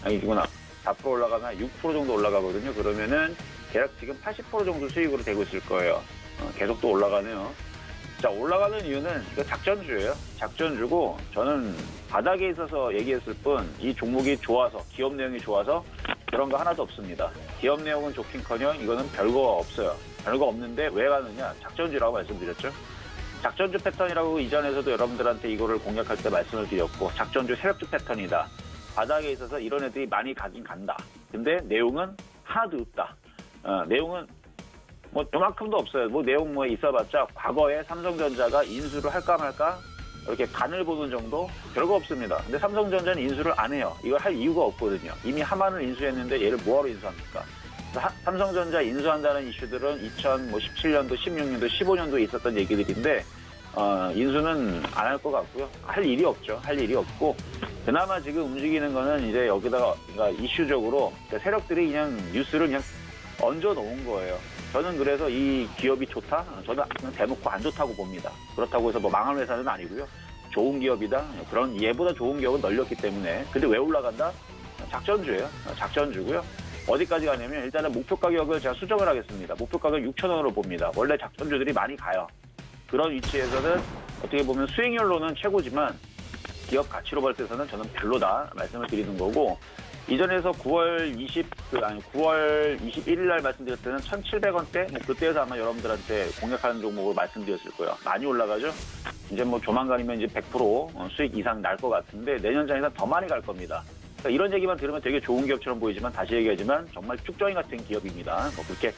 아니구나. 4% 올라가면 6% 정도 올라가거든요. 그러면은 대략 지금 80% 정도 수익으로 되고 있을 거예요. 계속 또 올라가네요. 자, 올라가는 이유는 이거 작전주예요. 작전주고 저는 바닥에 있어서 얘기했을 뿐 이 종목이 좋아서 기업 내용이 좋아서 그런 거 하나도 없습니다. 기업 내용은 좋긴커녕 이거는 별거 없어요. 별거 없는데 왜 가느냐? 작전주라고 말씀드렸죠. 작전주 패턴이라고 이전에서도 여러분들한테 이거를 공략할 때 말씀을 드렸고 작전주 세력주 패턴이다. 바닥에 있어서 이런 애들이 많이 가긴 간다. 근데 내용은 하나도 없다. 내용은 요만큼도 없어요. 내용 있어봤자 과거에 삼성전자가 인수를 할까 말까 이렇게 간을 보는 정도 별거 없습니다. 근데 삼성전자는 인수를 안 해요. 이걸 할 이유가 없거든요. 이미 하만을 인수했는데 얘를 뭐하러 인수합니까? 삼성전자 인수한다는 이슈들은 2017년도, 16년도, 15년도에 있었던 얘기들인데 인수는 안 할 것 같고요. 할 일이 없죠. 할 일이 없고 그나마 지금 움직이는 거는 이제 여기다가 그러니까 이슈적으로 세력들이 그냥 뉴스를 그냥 얹어 놓은 거예요. 저는 그래서 이 기업이 좋다? 저는 그냥 대놓고 안 좋다고 봅니다. 그렇다고 해서 뭐 망할 회사는 아니고요. 좋은 기업이다? 그런 얘보다 좋은 기업은 널렸기 때문에. 근데 왜 올라간다? 작전주예요. 작전주고요. 어디까지 가냐면 일단은 목표 가격을 제가 수정을 하겠습니다. 목표 가격 6,000원으로 봅니다. 원래 작전주들이 많이 가요. 그런 위치에서는 어떻게 보면 수익률로는 최고지만 기업 가치로 볼 때서는 저는 별로다 말씀을 드리는 거고 이전에서 9월 21일 날 말씀드렸을 때는 1,700원대 뭐 그때에서 아마 여러분들한테 공략하는 종목을 말씀드렸을 거예요. 많이 올라가죠. 이제 뭐 조만간이면 이제 100% 수익 이상 날 것 같은데 내년 전에는 더 많이 갈 겁니다. 그러니까 이런 얘기만 들으면 되게 좋은 기업처럼 보이지만 다시 얘기하지만 정말 쭉정이 같은 기업입니다. 뭐 그렇게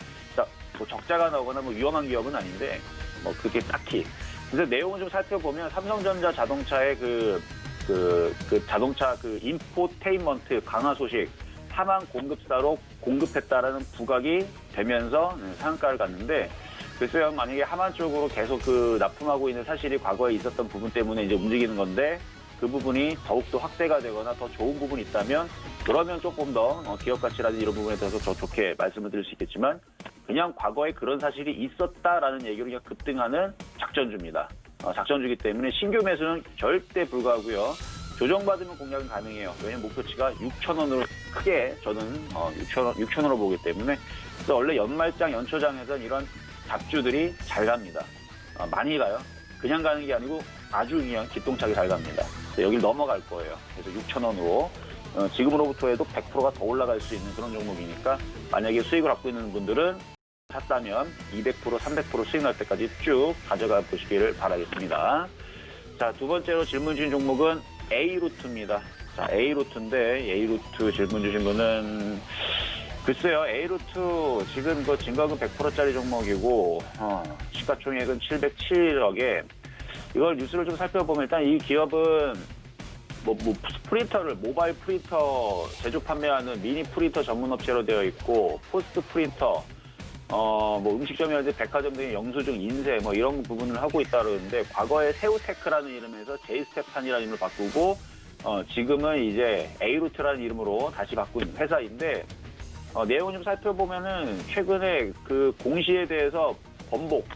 뭐 적자가 나오거나 뭐 위험한 기업은 아닌데 뭐 그렇게 딱히. 그래서 내용을 좀 살펴보면 삼성전자 자동차의 자동차 인포테인먼트 강화 소식 하만 공급사로 공급했다라는 부각이 되면서 상한가를 갔는데 글쎄요 만약에 하만 쪽으로 계속 납품하고 있는 사실이 과거에 있었던 부분 때문에 이제 움직이는 건데 그 부분이 더욱더 확대가 되거나 더 좋은 부분이 있다면 그러면 조금 더 기업 가치라든지 이런 부분에 대해서 더 좋게 말씀을 드릴 수 있겠지만 그냥 과거에 그런 사실이 있었다라는 얘기로 그냥 급등하는 작전주입니다. 작전주기 때문에 신규 매수는 절대 불가하고요. 조정받으면 공략은 가능해요. 왜냐면 목표치가 6,000원으로 크게 저는 6,000원으로 보기 때문에 그래서 원래 연말장, 연초장에서는 이런 잡주들이 잘 갑니다. 많이 가요. 그냥 가는 게 아니고 아주 그냥 기똥차게 잘 갑니다. 여길 넘어갈 거예요. 그래서 6,000원으로 지금으로부터 해도 100%가 더 올라갈 수 있는 그런 종목이니까 만약에 수익을 갖고 있는 분들은 샀다면 200%, 300% 수익 날 때까지 쭉 가져가 보시기를 바라겠습니다. 자, 두 번째로 질문 주신 종목은 A루트입니다. 자, A루트인데 A루트 질문 주신 분은 글쎄요, A루트 지금 증가금 100%짜리 종목이고 시가총액은 707억에 이걸 뉴스를 좀 살펴보면 일단 이 기업은 프린터를 모바일 프린터 제조 판매하는 미니 프린터 전문 업체로 되어 있고 포스트 프린터 음식점이라든지 백화점 등의 영수증 인쇄 이런 부분을 하고 있다 그러는데 과거에 새우테크라는 이름에서 제이스테판이라는 이름을 바꾸고 지금은 이제 A루트라는 이름으로 다시 바꾼 회사인데 내용을 좀 살펴보면은 최근에 공시에 대해서 번복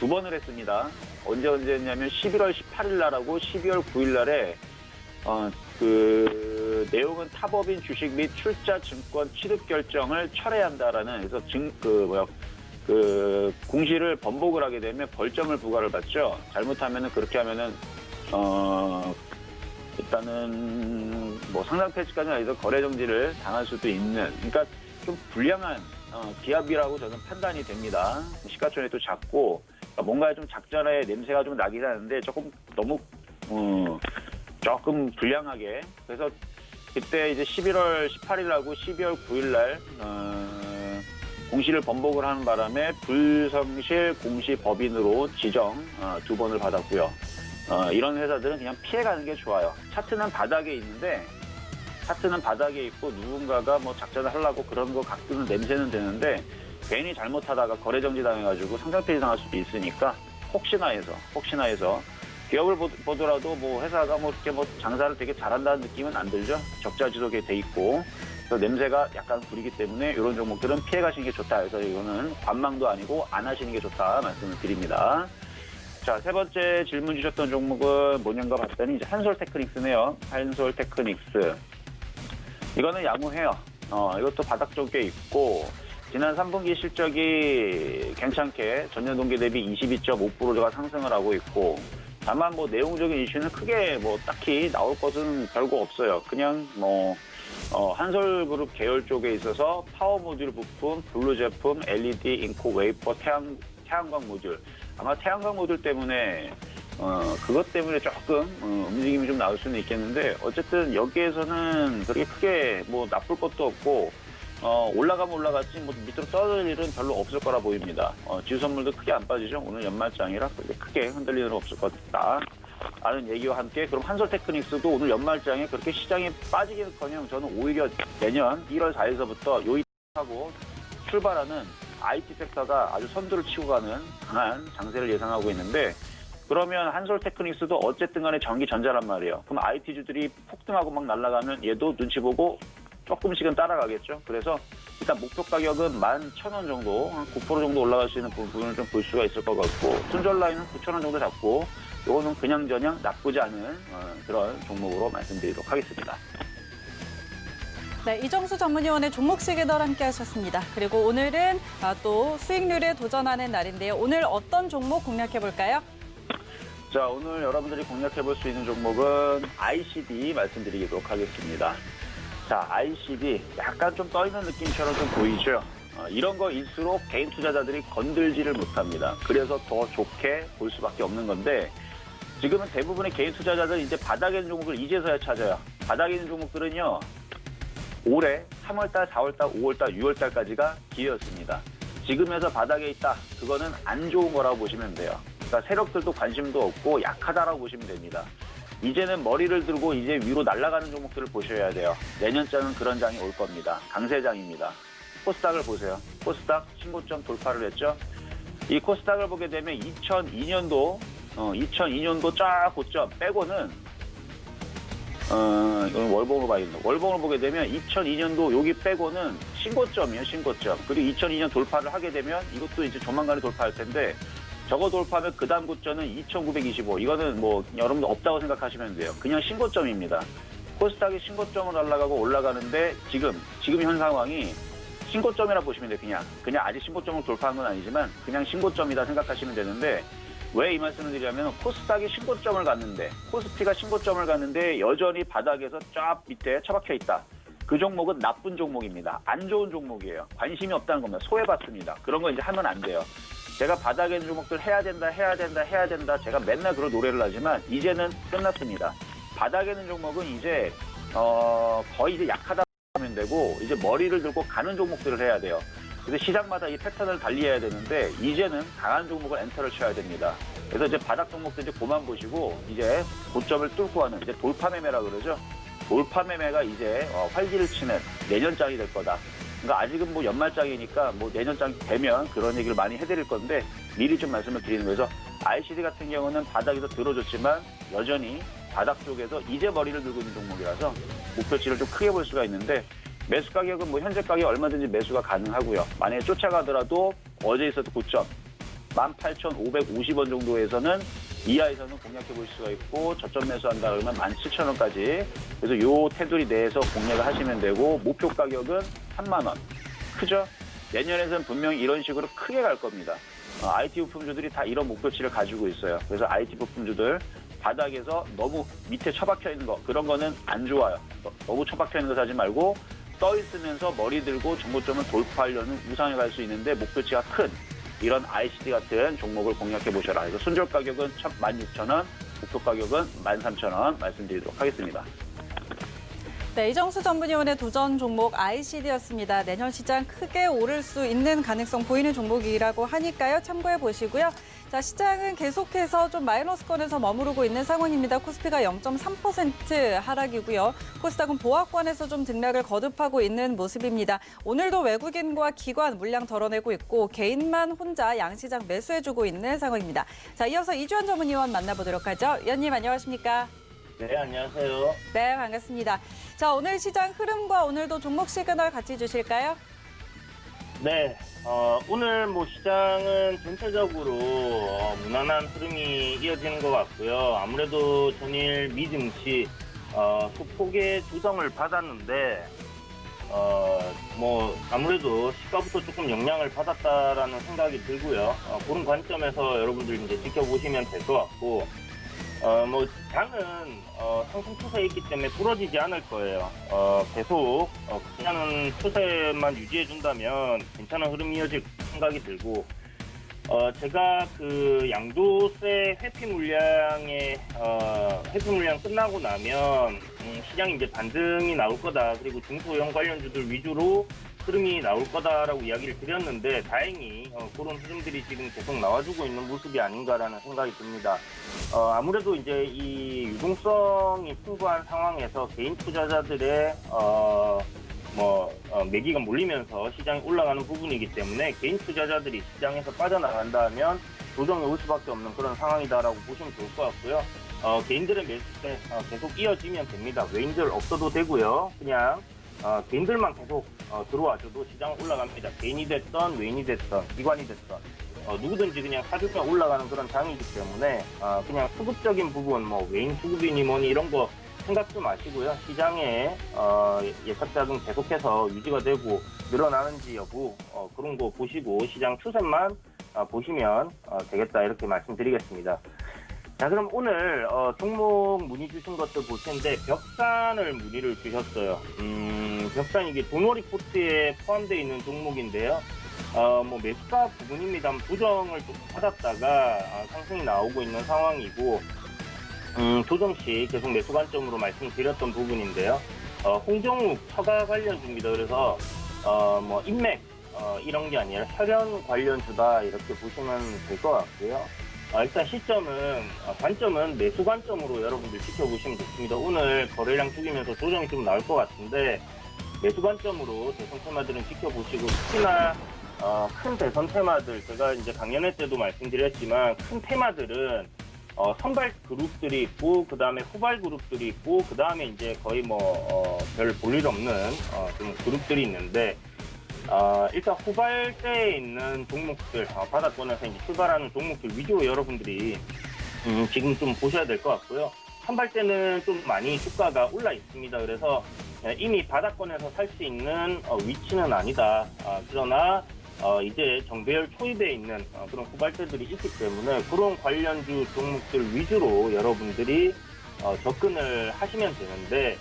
2번을 했습니다. 언제 했냐면 11월 18일 날하고 12월 9일 날에 내용은 타법인 주식 및 출자 증권 취득 결정을 철회한다라는 그래서 공시를 번복을 하게 되면 벌점을 부과를 받죠. 잘못하면은 그렇게 하면은 일단은 상장 폐지까지는 아니더라도 거래 정지를 당할 수도 있는 그러니까 좀 불량한 기업이라고 저는 판단이 됩니다. 시가총액도 작고 뭔가 좀 작전의 냄새가 좀 나긴 하는데 조금 너무 조금 불량하게 그래서 그때 이제 11월 18일하고 12월 9일날 공시를 번복을 하는 바람에 불성실 공시 법인으로 지정 2번을 받았고요. 이런 회사들은 그냥 피해가는 게 좋아요. 차트는 바닥에 있는데 차트는 바닥에 있고 누군가가 작전을 하려고 그런 거 각도는 냄새는 되는데 괜히 잘못하다가 거래 정지 당해가지고 상장 폐지 당할 수도 있으니까 혹시나 해서 기업을 보더라도 회사가 이렇게 장사를 되게 잘한다는 느낌은 안 들죠. 적자 지속에 돼 있고 그래서 냄새가 약간 부리기 때문에 이런 종목들은 피해 가시는 게 좋다. 그래서 이거는 관망도 아니고 안 하시는 게 좋다 말씀을 드립니다. 자, 세 번째 질문 주셨던 종목은 뭐냐가 봤더니 이제 한솔테크닉스네요. 한솔테크닉스. 이거는 양호해요. 이것도 바닥 쪽에 있고 지난 3분기 실적이 괜찮게 전년 동기 대비 22.5%가 상승을 하고 있고 다만 내용적인 이슈는 크게 딱히 나올 것은 별거 없어요. 그냥 한솔그룹 계열 쪽에 있어서 파워 모듈 부품, 블루 제품, LED, 잉코, 웨이퍼, 태양광 모듈. 아마 태양광 모듈 때문에 그것 때문에 조금 움직임이 좀 나올 수는 있겠는데 어쨌든 여기에서는 그렇게 크게 나쁠 것도 없고 올라가면 올라갔지 밑으로 떨어질 일은 별로 없을 거라 보입니다. 지수 선물도 크게 안 빠지죠. 오늘 연말장이라 크게 흔들릴 일은 없을 것 같다. 라는 얘기와 함께 그럼 한솔테크닉스도 오늘 연말장에 그렇게 시장이 빠지기는커녕 저는 오히려 내년 1월 4일서부터 요입하고 출발하는 IT 섹터가 아주 선두를 치고 가는 강한 장세를 예상하고 있는데 그러면 한솔테크닉스도 어쨌든 간에 전기전자란 말이에요. 그럼 IT주들이 폭등하고 막 날아가면 얘도 눈치 보고 조금씩은 따라가겠죠. 그래서 일단 목표 가격은 11,000원 정도, 한 9% 정도 올라갈 수 있는 부분을 좀 볼 수가 있을 것 같고 순절 라인은 9,000원 정도 잡고 이거는 그냥저냥 나쁘지 않은 그런 종목으로 말씀드리도록 하겠습니다. 네, 이정수 전문위원의 종목 시그널 함께 하셨습니다. 그리고 오늘은 또 수익률에 도전하는 날인데요. 오늘 어떤 종목 공략해 볼까요? 자, 오늘 여러분들이 공략해 볼 수 있는 종목은 ICD 말씀드리도록 하겠습니다. 자, ICD 약간 좀 떠있는 느낌처럼 좀 보이죠? 이런 거일수록 개인 투자자들이 건들지를 못합니다. 그래서 더 좋게 볼 수밖에 없는 건데 지금은 대부분의 개인 투자자들 이제 바닥에 있는 종목을 이제서야 찾아요. 바닥에 있는 종목들은요. 올해 3월달, 4월달, 5월달, 6월달까지가 기회였습니다. 지금에서 바닥에 있다. 그거는 안 좋은 거라고 보시면 돼요. 그러니까 세력들도 관심도 없고 약하다라고 보시면 됩니다. 이제는 머리를 들고 이제 위로 날아가는 종목들을 보셔야 돼요. 내년장은 그런 장이 올 겁니다. 강세장입니다. 코스닥을 보세요. 코스닥 신고점 돌파를 했죠. 이 코스닥을 보게 되면 2002년도 쫙 고점 빼고는 이건 월봉으로 봐야 된다. 월봉을 보게 되면 2002년도 여기 빼고는 신고점이에요, 신고점. 그리고 2002년 돌파를 하게 되면 이것도 이제 조만간에 돌파할 텐데 저거 돌파하면 그 다음 고점은 2,925. 이거는 뭐 여러분들 없다고 생각하시면 돼요. 그냥 신고점입니다. 코스닥이 신고점을 날아가고 올라가는데 지금 현 상황이 신고점이라 보시면 돼요. 그냥 아직 신고점을 돌파한 건 아니지만 그냥 신고점이다 생각하시면 되는데 왜 이 말씀을 드리냐면 코스닥이 신고점을 갔는데 코스피가 신고점을 갔는데 여전히 바닥에서 쫙 밑에 처박혀 있다. 그 종목은 나쁜 종목입니다. 안 좋은 종목이에요. 관심이 없다는 겁니다. 소외받습니다. 그런 거 이제 하면 안 돼요. 제가 바닥에 있는 종목들 해야 된다. 제가 맨날 그런 노래를 하지만 이제는 끝났습니다. 바닥에 있는 종목은 이제 거의 이제 약하다 하면 되고 이제 머리를 들고 가는 종목들을 해야 돼요. 그래서 시장마다 이 패턴을 달리해야 되는데 이제는 강한 종목을 엔터를 쳐야 됩니다. 그래서 이제 바닥 종목들 이제 그만 보시고 이제 고점을 뚫고 가는 이제 돌파 매매라 그러죠. 돌파 매매가 이제 활기를 치는 내년장이 될 거다. 그러니까 아직은 뭐 연말장이니까 뭐 내년장이 되면 그런 얘기를 많이 해드릴 건데 미리 좀 말씀을 드리는 거죠. ICD 같은 경우는 바닥에서 들어줬지만 여전히 바닥 쪽에서 이제 머리를 들고 있는 종목이라서 목표치를 좀 크게 볼 수가 있는데 매수 가격은 뭐 현재 가격 얼마든지 매수가 가능하고요. 만약에 쫓아가더라도 어제 있었던 고점 18,550원 정도에서는 이하에서는 공략해 볼 수가 있고 저점 매수한다 그러면 17,000원까지 그래서 요 테두리 내에서 공략을 하시면 되고 목표 가격은 3만 원. 크죠? 내년에는 분명히 이런 식으로 크게 갈 겁니다. IT 부품주들이 다 이런 목표치를 가지고 있어요. 그래서 IT 부품주들 바닥에서 너무 밑에 처박혀 있는 거 그런 거는 안 좋아요. 너무 처박혀 있는 거 사지 말고 떠 있으면서 머리 들고 정고점을 돌파하려는 우상에 갈 수 있는데 목표치가 큰 이런 ICD 같은 종목을 공략해 보셔라. 그래서 순절 가격은 16,000원, 목표 가격은 13,000원 말씀드리도록 하겠습니다. 네, 이정수 전문위원의 도전 종목 ICD였습니다. 내년 시장 크게 오를 수 있는 가능성 보이는 종목이라고 하니까요. 참고해 보시고요. 자, 시장은 계속해서 좀 마이너스권에서 머무르고 있는 상황입니다. 코스피가 0.3% 하락이고요. 코스닥은 보합권에서 좀 등락을 거듭하고 있는 모습입니다. 오늘도 외국인과 기관 물량 덜어내고 있고 개인만 혼자 양시장 매수해주고 있는 상황입니다. 자, 이어서 이주연 전문위원 만나보도록 하죠. 위원님 안녕하십니까? 네, 안녕하세요. 네, 반갑습니다. 자, 오늘 시장 흐름과 오늘도 종목 시그널 같이 주실까요? 네, 오늘 뭐 시장은 전체적으로 무난한 흐름이 이어지는 것 같고요. 아무래도 전일 미증시 소폭의 조정을 받았는데 뭐 아무래도 시가부터 조금 영향을 받았다라는 생각이 들고요. 그런 관점에서 여러분들 이제 지켜보시면 될 것 같고. 뭐 장은 상승 추세에 있기 때문에 부러지지 않을 거예요. 계속 괜찮은 추세만 유지해준다면 괜찮은 흐름이 이어질 생각이 들고 제가 그 양도세 회피 물량의 회수 물량 끝나고 나면 시장이 이제 반등이 나올 거다. 그리고 중소형 관련주들 위주로 흐름이 나올 거다라고 이야기를 드렸는데 다행히 그런 흐름들이 지금 계속 나와주고 있는 모습이 아닌가라는 생각이 듭니다. 아무래도 이제 이 유동성이 풍부한 상황에서 개인 투자자들의 매기가 몰리면서 시장이 올라가는 부분이기 때문에 개인 투자자들이 시장에서 빠져나간다면 조정이 올 수밖에 없는 그런 상황이다라고 보시면 좋을 것 같고요. 개인들의 매수세 계속 이어지면 됩니다. 외인들 없어도 되고요. 그냥 개인들만 계속 들어와줘도 시장 올라갑니다. 개인이 됐던 외인이 됐던 기관이 됐던 누구든지 그냥 사주가 올라가는 그런 장이기 때문에 그냥 수급적인 부분 뭐 외인 수급이니 뭐니 이런 거 생각 좀 마시고요. 시장에 예탁자금 계속해서 유지가 되고 늘어나는지 여부 그런 거 보시고 시장 추세만 보시면 되겠다 이렇게 말씀드리겠습니다. 자, 그럼 오늘 종목 문의 주신 것들 볼 텐데 벽산을 문의를 주셨어요. 벽산 이게 도너리 포트에 포함되어 있는 종목인데요. 매수가 부분입니다. 부정을 좀 받았다가 상승이 나오고 있는 상황이고 조정 시 계속 매수 관점으로 말씀드렸던 부분인데요. 홍정욱 처가 관련주입니다. 그래서 인맥 이런 게 아니라 혈연 관련주다 이렇게 보시면 될 것 같고요. 일단 시점은 관점은 매수 관점으로 여러분들 지켜보시면 좋습니다. 오늘 거래량 죽이면서 조정이 좀 나올 것 같은데 매수 관점으로 대선 테마들은 지켜보시고 특히나 큰 대선 테마들 제가 이제 강연회 때도 말씀드렸지만 큰 테마들은 선발 그룹들이 있고 그 다음에 후발 그룹들이 있고 그 다음에 이제 거의 별 볼일 없는 좀 그룹들이 있는데 일단 후발대에 있는 종목들 바닥권에서 이제 출발하는 종목들 위주로 여러분들이 지금 좀 보셔야 될 것 같고요. 선발대는 좀 많이 주가가 올라 있습니다. 그래서 이미 바닥권에서 살 수 있는 위치는 아니다. 그러나 이제 정배열 초입에 있는 그런 후발대들이 있기 때문에 그런 관련주 종목들 위주로 여러분들이 접근을 하시면 되는데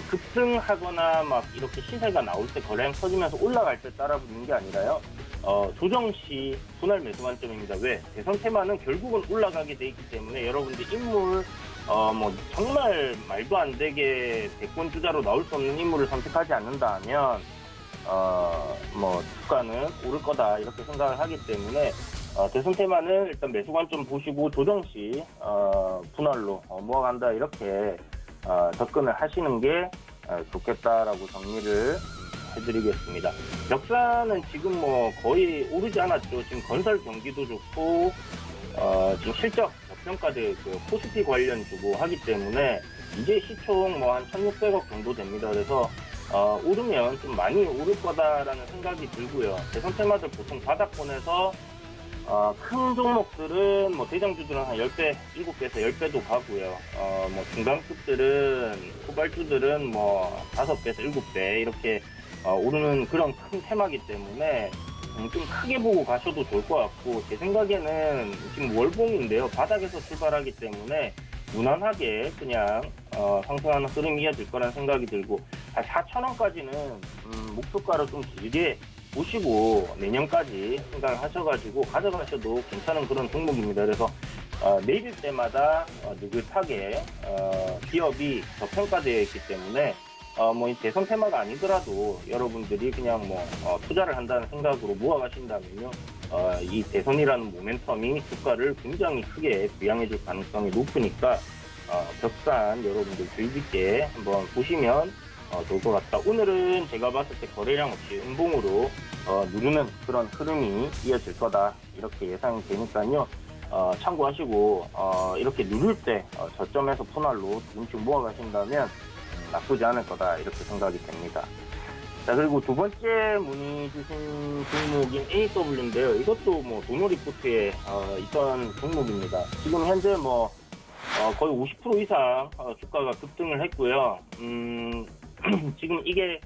급등하거나 막 이렇게 시세가 나올 때 거래량 터지면서 올라갈 때 따라 붙는 게 아니라요. 조정 시 분할 매수 관점입니다. 왜? 대선 테마는 결국은 올라가게 돼 있기 때문에 여러분들 인물 정말 말도 안 되게 대권 주자로 나올 수 없는 인물을 선택하지 않는다면 주가는 오를 거다 이렇게 생각을 하기 때문에 대선 테마는 일단 매수 관점 보시고 조정 시 분할로 모아간다 이렇게 접근을 하시는 게 좋겠다라고 정리를 해드리겠습니다. 벽산은 지금 거의 오르지 않았죠. 지금 건설 경기도 좋고 지금 실적 저평가대 코스피 관련주고 하기 때문에 이제 시총 한 1,600억 정도 됩니다. 그래서 오르면 좀 많이 오를 거다라는 생각이 들고요. 대선 테마들 보통 바닥권에서 큰 종목들은 대장주들은 한 10배, 7배에서 10배도 가고요. 중간급들은 후발주들은 5배에서 7배 이렇게 오르는 그런 큰 테마기 때문에 좀 크게 보고 가셔도 좋을 것 같고 제 생각에는 지금 월봉인데요. 바닥에서 출발하기 때문에 무난하게 그냥 상승하는 흐름이 이어질 거라는 생각이 들고 한 4,000원까지는 목표가로 좀 길게 보시고 내년까지 생각을 하셔가지고 가져가셔도 괜찮은 그런 종목입니다. 그래서 내릴 때마다 느긋하게 기업이 저평가되어 있기 때문에 이 대선 테마가 아니더라도 여러분들이 그냥 투자를 한다는 생각으로 모아가신다면요. 이 대선이라는 모멘텀이 주가를 굉장히 크게 부양해 줄 가능성이 높으니까 벽산 여러분들 주의 깊게 한번 보시면 좋을 것 같다. 오늘은 제가 봤을 때 거래량 없이 음봉으로 누르는 그런 흐름이 이어질 거다. 이렇게 예상이 되니까요. 참고하시고 이렇게 누를 때 저점에서 분할로 조금씩 모아가신다면 나쁘지 않을 거다. 이렇게 생각이 됩니다. 자, 그리고 두 번째 문의 주신 종목인 AW인데요. 이것도 도너리 포트에 있던 종목입니다. 지금 현재 거의 50% 이상 주가가 급등을 했고요. 지금 이게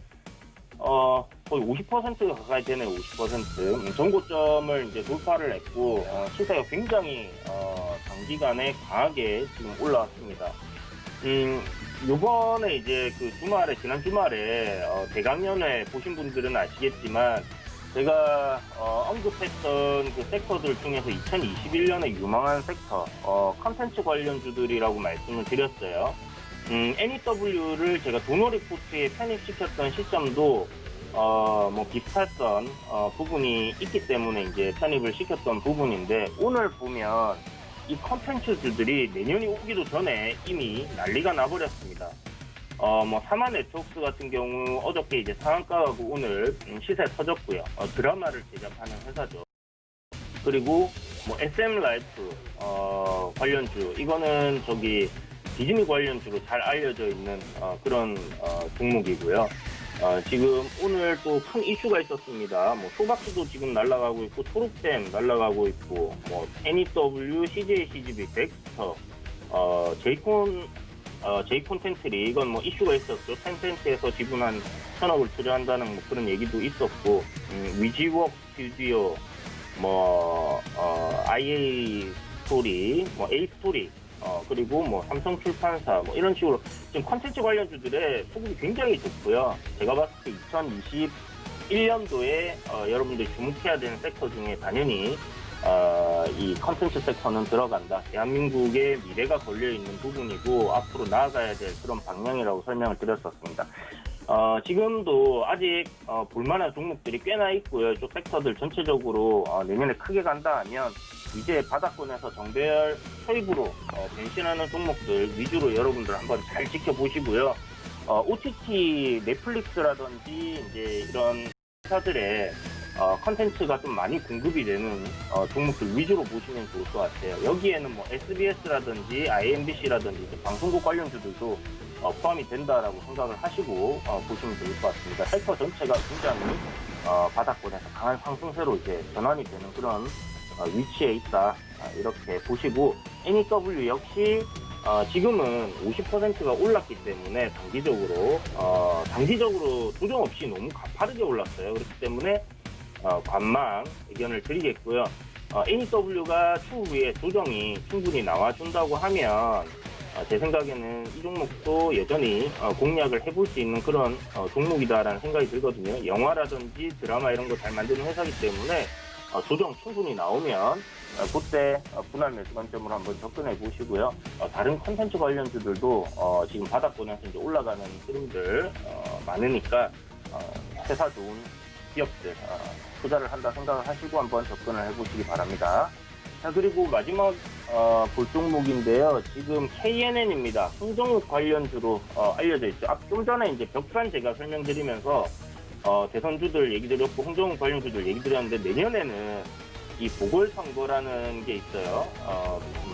거의 50%가 가까이 되네요. 50%. 전고점을 이제 돌파를 했고 시세가 굉장히 단기간에 강하게 지금 올라왔습니다. 요번에 이제 지난 주말에 대강연회 보신 분들은 아시겠지만 제가 언급했던 그 섹터들 중에서 2021년에 유망한 섹터, 컨텐츠 관련주들이라고 말씀을 드렸어요. NEW를 제가 도너 리포트에 편입시켰던 시점도 뭐 비슷했던 부분이 있기 때문에 이제 편입을 시켰던 부분인데, 오늘 보면 이 컨텐츠주들이 내년이 오기도 전에 이미 난리가 나버렸습니다. 뭐 사마 네트워크스 같은 경우 어저께 이제 상한가하고 오늘 시세 터졌고요. 드라마를 제작하는 회사죠. 그리고 뭐 SM 라이프 관련주, 이거는 저기 디즈니 관련주로 잘 알려져 있는 그런 종목이고요. 지금 오늘 또 큰 이슈가 있었습니다. 뭐 소박스도 지금 날아가고 있고, 토록댐 날아가고 있고, 뭐 NEW, CJ, CGV, 덱스터, 제이콘텐트리, 이건 뭐 이슈가 있었죠. 텐센트에서 지분 한 1,000억을 투자한다는 뭐 그런 얘기도 있었고, 위지웍 스튜디오, 뭐 IA 스토리, 뭐 A 스토리, 그리고 뭐 삼성 출판사, 뭐 이런 식으로 지금 컨텐츠 관련주들의 소득이 굉장히 좋고요. 제가 봤을 때 2021년도에 여러분들이 주목해야 되는 섹터 중에 당연히 이 컨텐츠 섹터는 들어간다. 대한민국의 미래가 걸려있는 부분이고 앞으로 나아가야 될 그런 방향이라고 설명을 드렸었습니다. 지금도 아직 볼만한 종목들이 꽤나 있고요. 이쪽 섹터들 전체적으로 내년에 크게 간다 하면 이제 바닥권에서 정배열 초입으로 변신하는 종목들 위주로 여러분들 한번 잘 지켜보시고요. OTT 넷플릭스라든지 이제 이런 회사들의 컨텐츠가 좀 많이 공급이 되는 종목들 위주로 보시면 좋을 것 같아요. 여기에는 뭐 SBS라든지 IMBC라든지 방송국 관련주들도 포함이 된다라고 생각을 하시고 보시면 좋을 것 같습니다. 섹터 전체가 굉장히 바닥권에서 강한 상승세로 이제 전환이 되는 그런 위치에 있다, 이렇게 보시고, NEW 역시 지금은 50%가 올랐기 때문에 단기적으로 조정 없이 너무 가파르게 올랐어요. 그렇기 때문에 관망 의견을 드리겠고요. NEW가 추후에 조정이 충분히 나와준다고 하면 제 생각에는 이 종목도 여전히 공략을 해볼 수 있는 그런 종목이다라는 생각이 들거든요. 영화라든지 드라마 이런 거 잘 만드는 회사이기 때문에 조정 충분히 나오면 그때 분할 매수 관점으로 한번 접근해 보시고요. 다른 콘텐츠 관련주들도 지금 바닥권에서 이제 올라가는 흐름들 많으니까 회사 좋은 기업들 투자를 한다 생각을 하시고 한번 접근을 해보시기 바랍니다. 자, 그리고 마지막 볼 종목인데요. 지금 KNN입니다. 홍정욱 관련주로 알려져 있죠. 좀 전에 이제 벽산 제가 설명드리면서 대선주들 얘기 드렸고 홍정욱 관련주들 얘기 드렸는데, 내년에는 이 보궐선거라는 게 있어요.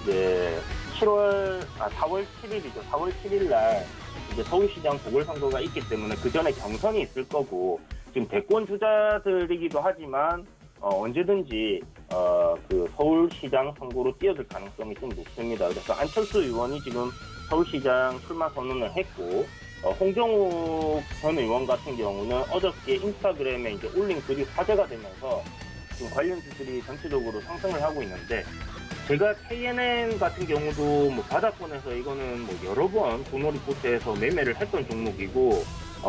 이제 4월 7일이죠. 4월 7일 날 이제 서울시장 보궐선거가 있기 때문에 그 전에 경선이 있을 거고, 지금 대권 주자들이기도 하지만 언제든지 그 서울시장 선거로 뛰어들 가능성이 좀 높습니다. 그래서 안철수 의원이 지금 서울시장 출마 선언을 했고, 홍정욱 전 의원 같은 경우는 어저께 인스타그램에 이제 올린 글이 화제가 되면서 지금 관련주들이 전체적으로 상승을 하고 있는데, 제가 KNN 같은 경우도 뭐 바닥권에서 이거는 뭐 여러 번 도너 리포트에서 매매를 했던 종목이고,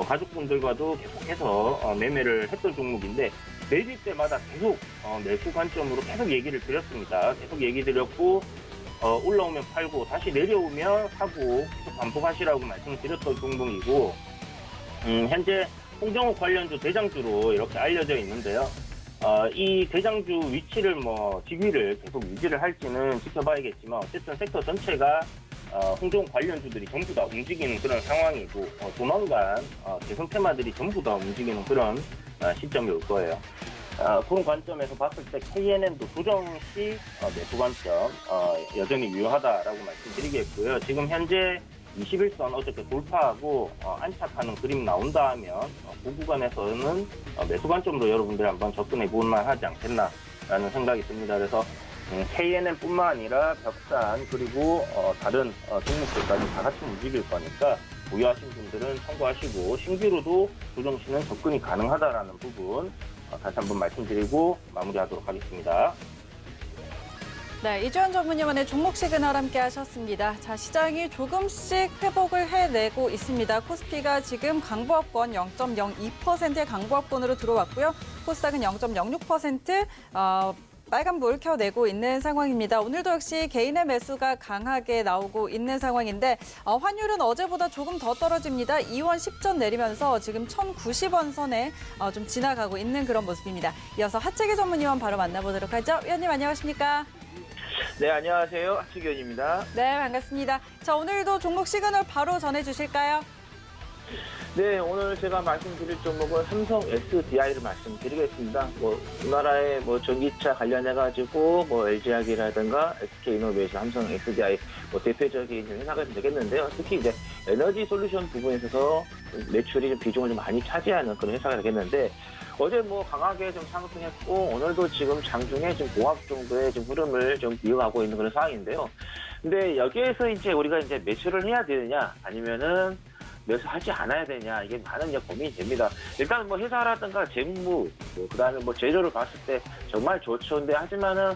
가족분들과도 계속해서 매매를 했던 종목인데, 매집 때마다 계속 매수 관점으로 계속 얘기를 드렸습니다. 계속 얘기 드렸고, 올라오면 팔고 다시 내려오면 사고 계속 반복하시라고 말씀드렸던 종목이고, 현재 홍정욱 관련주 대장주로 이렇게 알려져 있는데요. 이 대장주 위치를 뭐 직위를 계속 유지를 할지는 지켜봐야겠지만, 어쨌든 섹터 전체가 홍정욱 관련주들이 전부 다 움직이는 그런 상황이고, 조만간 대선 테마들이 전부 다 움직이는 그런 시점이 올 거예요. 그런 관점에서 봤을 때 KNN도 조정 시 매수 관점 여전히 유효하다라고 말씀드리겠고요. 지금 현재 21선 어저께 돌파하고 안착하는 그림 나온다 하면 그 구간에서는 매수 관점으로 여러분들이 한번 접근해 볼만 하지 않겠나라는 생각이 듭니다. 그래서 KNN뿐만 아니라 벽산 그리고 다른 종목들까지 다 같이 움직일 거니까 보유하신 분들은 참고하시고, 신규로도 조정 시는 접근이 가능하다라는 부분 다시 한번 말씀드리고 마무리하도록 하겠습니다. 네, 이주연 전문위원의 종목 시그널 함께 하셨습니다. 자, 시장이 조금씩 회복을 해내고 있습니다. 코스피가 지금 강보합권 0.02%의 강보합권으로 들어왔고요. 코스닥은 0.06%, 빨간불 켜내고 있는 상황입니다. 오늘도 역시 개인의 매수가 강하게 나오고 있는 상황인데 환율은 어제보다 조금 더 떨어집니다. 2원 10전 내리면서 지금 1,090원 선에 좀 지나가고 있는 그런 모습입니다. 이어서 하채기 전문위원 바로 만나보도록 하죠. 위원님 안녕하십니까? 네, 안녕하세요. 하치기원입니다. 네, 반갑습니다. 자, 오늘도 종목 시그널 바로 전해주실까요? 네, 오늘 제가 말씀드릴 종목은 삼성 SDI를 말씀드리겠습니다. 우리나라의 전기차 관련해가지고 LG화학이라든가 SK이노베이션, 삼성 SDI 대표적인 회사가 되겠는데요. 특히 이제 에너지 솔루션 부분에 있어서 매출이 좀 비중을 좀 많이 차지하는 그런 회사가 되겠는데 어제 강하게 좀 상승했고 오늘도 지금 장중에 좀 보합 정도의 좀 흐름을 좀 이어가고 있는 그런 상황인데요. 근데 여기에서 이제 우리가 이제 매수를 해야 되느냐 아니면은 매수하지 않아야 되냐 이게 많은 이제 고민이 됩니다. 일단 회사라든가 재무 그다음에 재료를 봤을 때 정말 좋죠. 근데 하지만은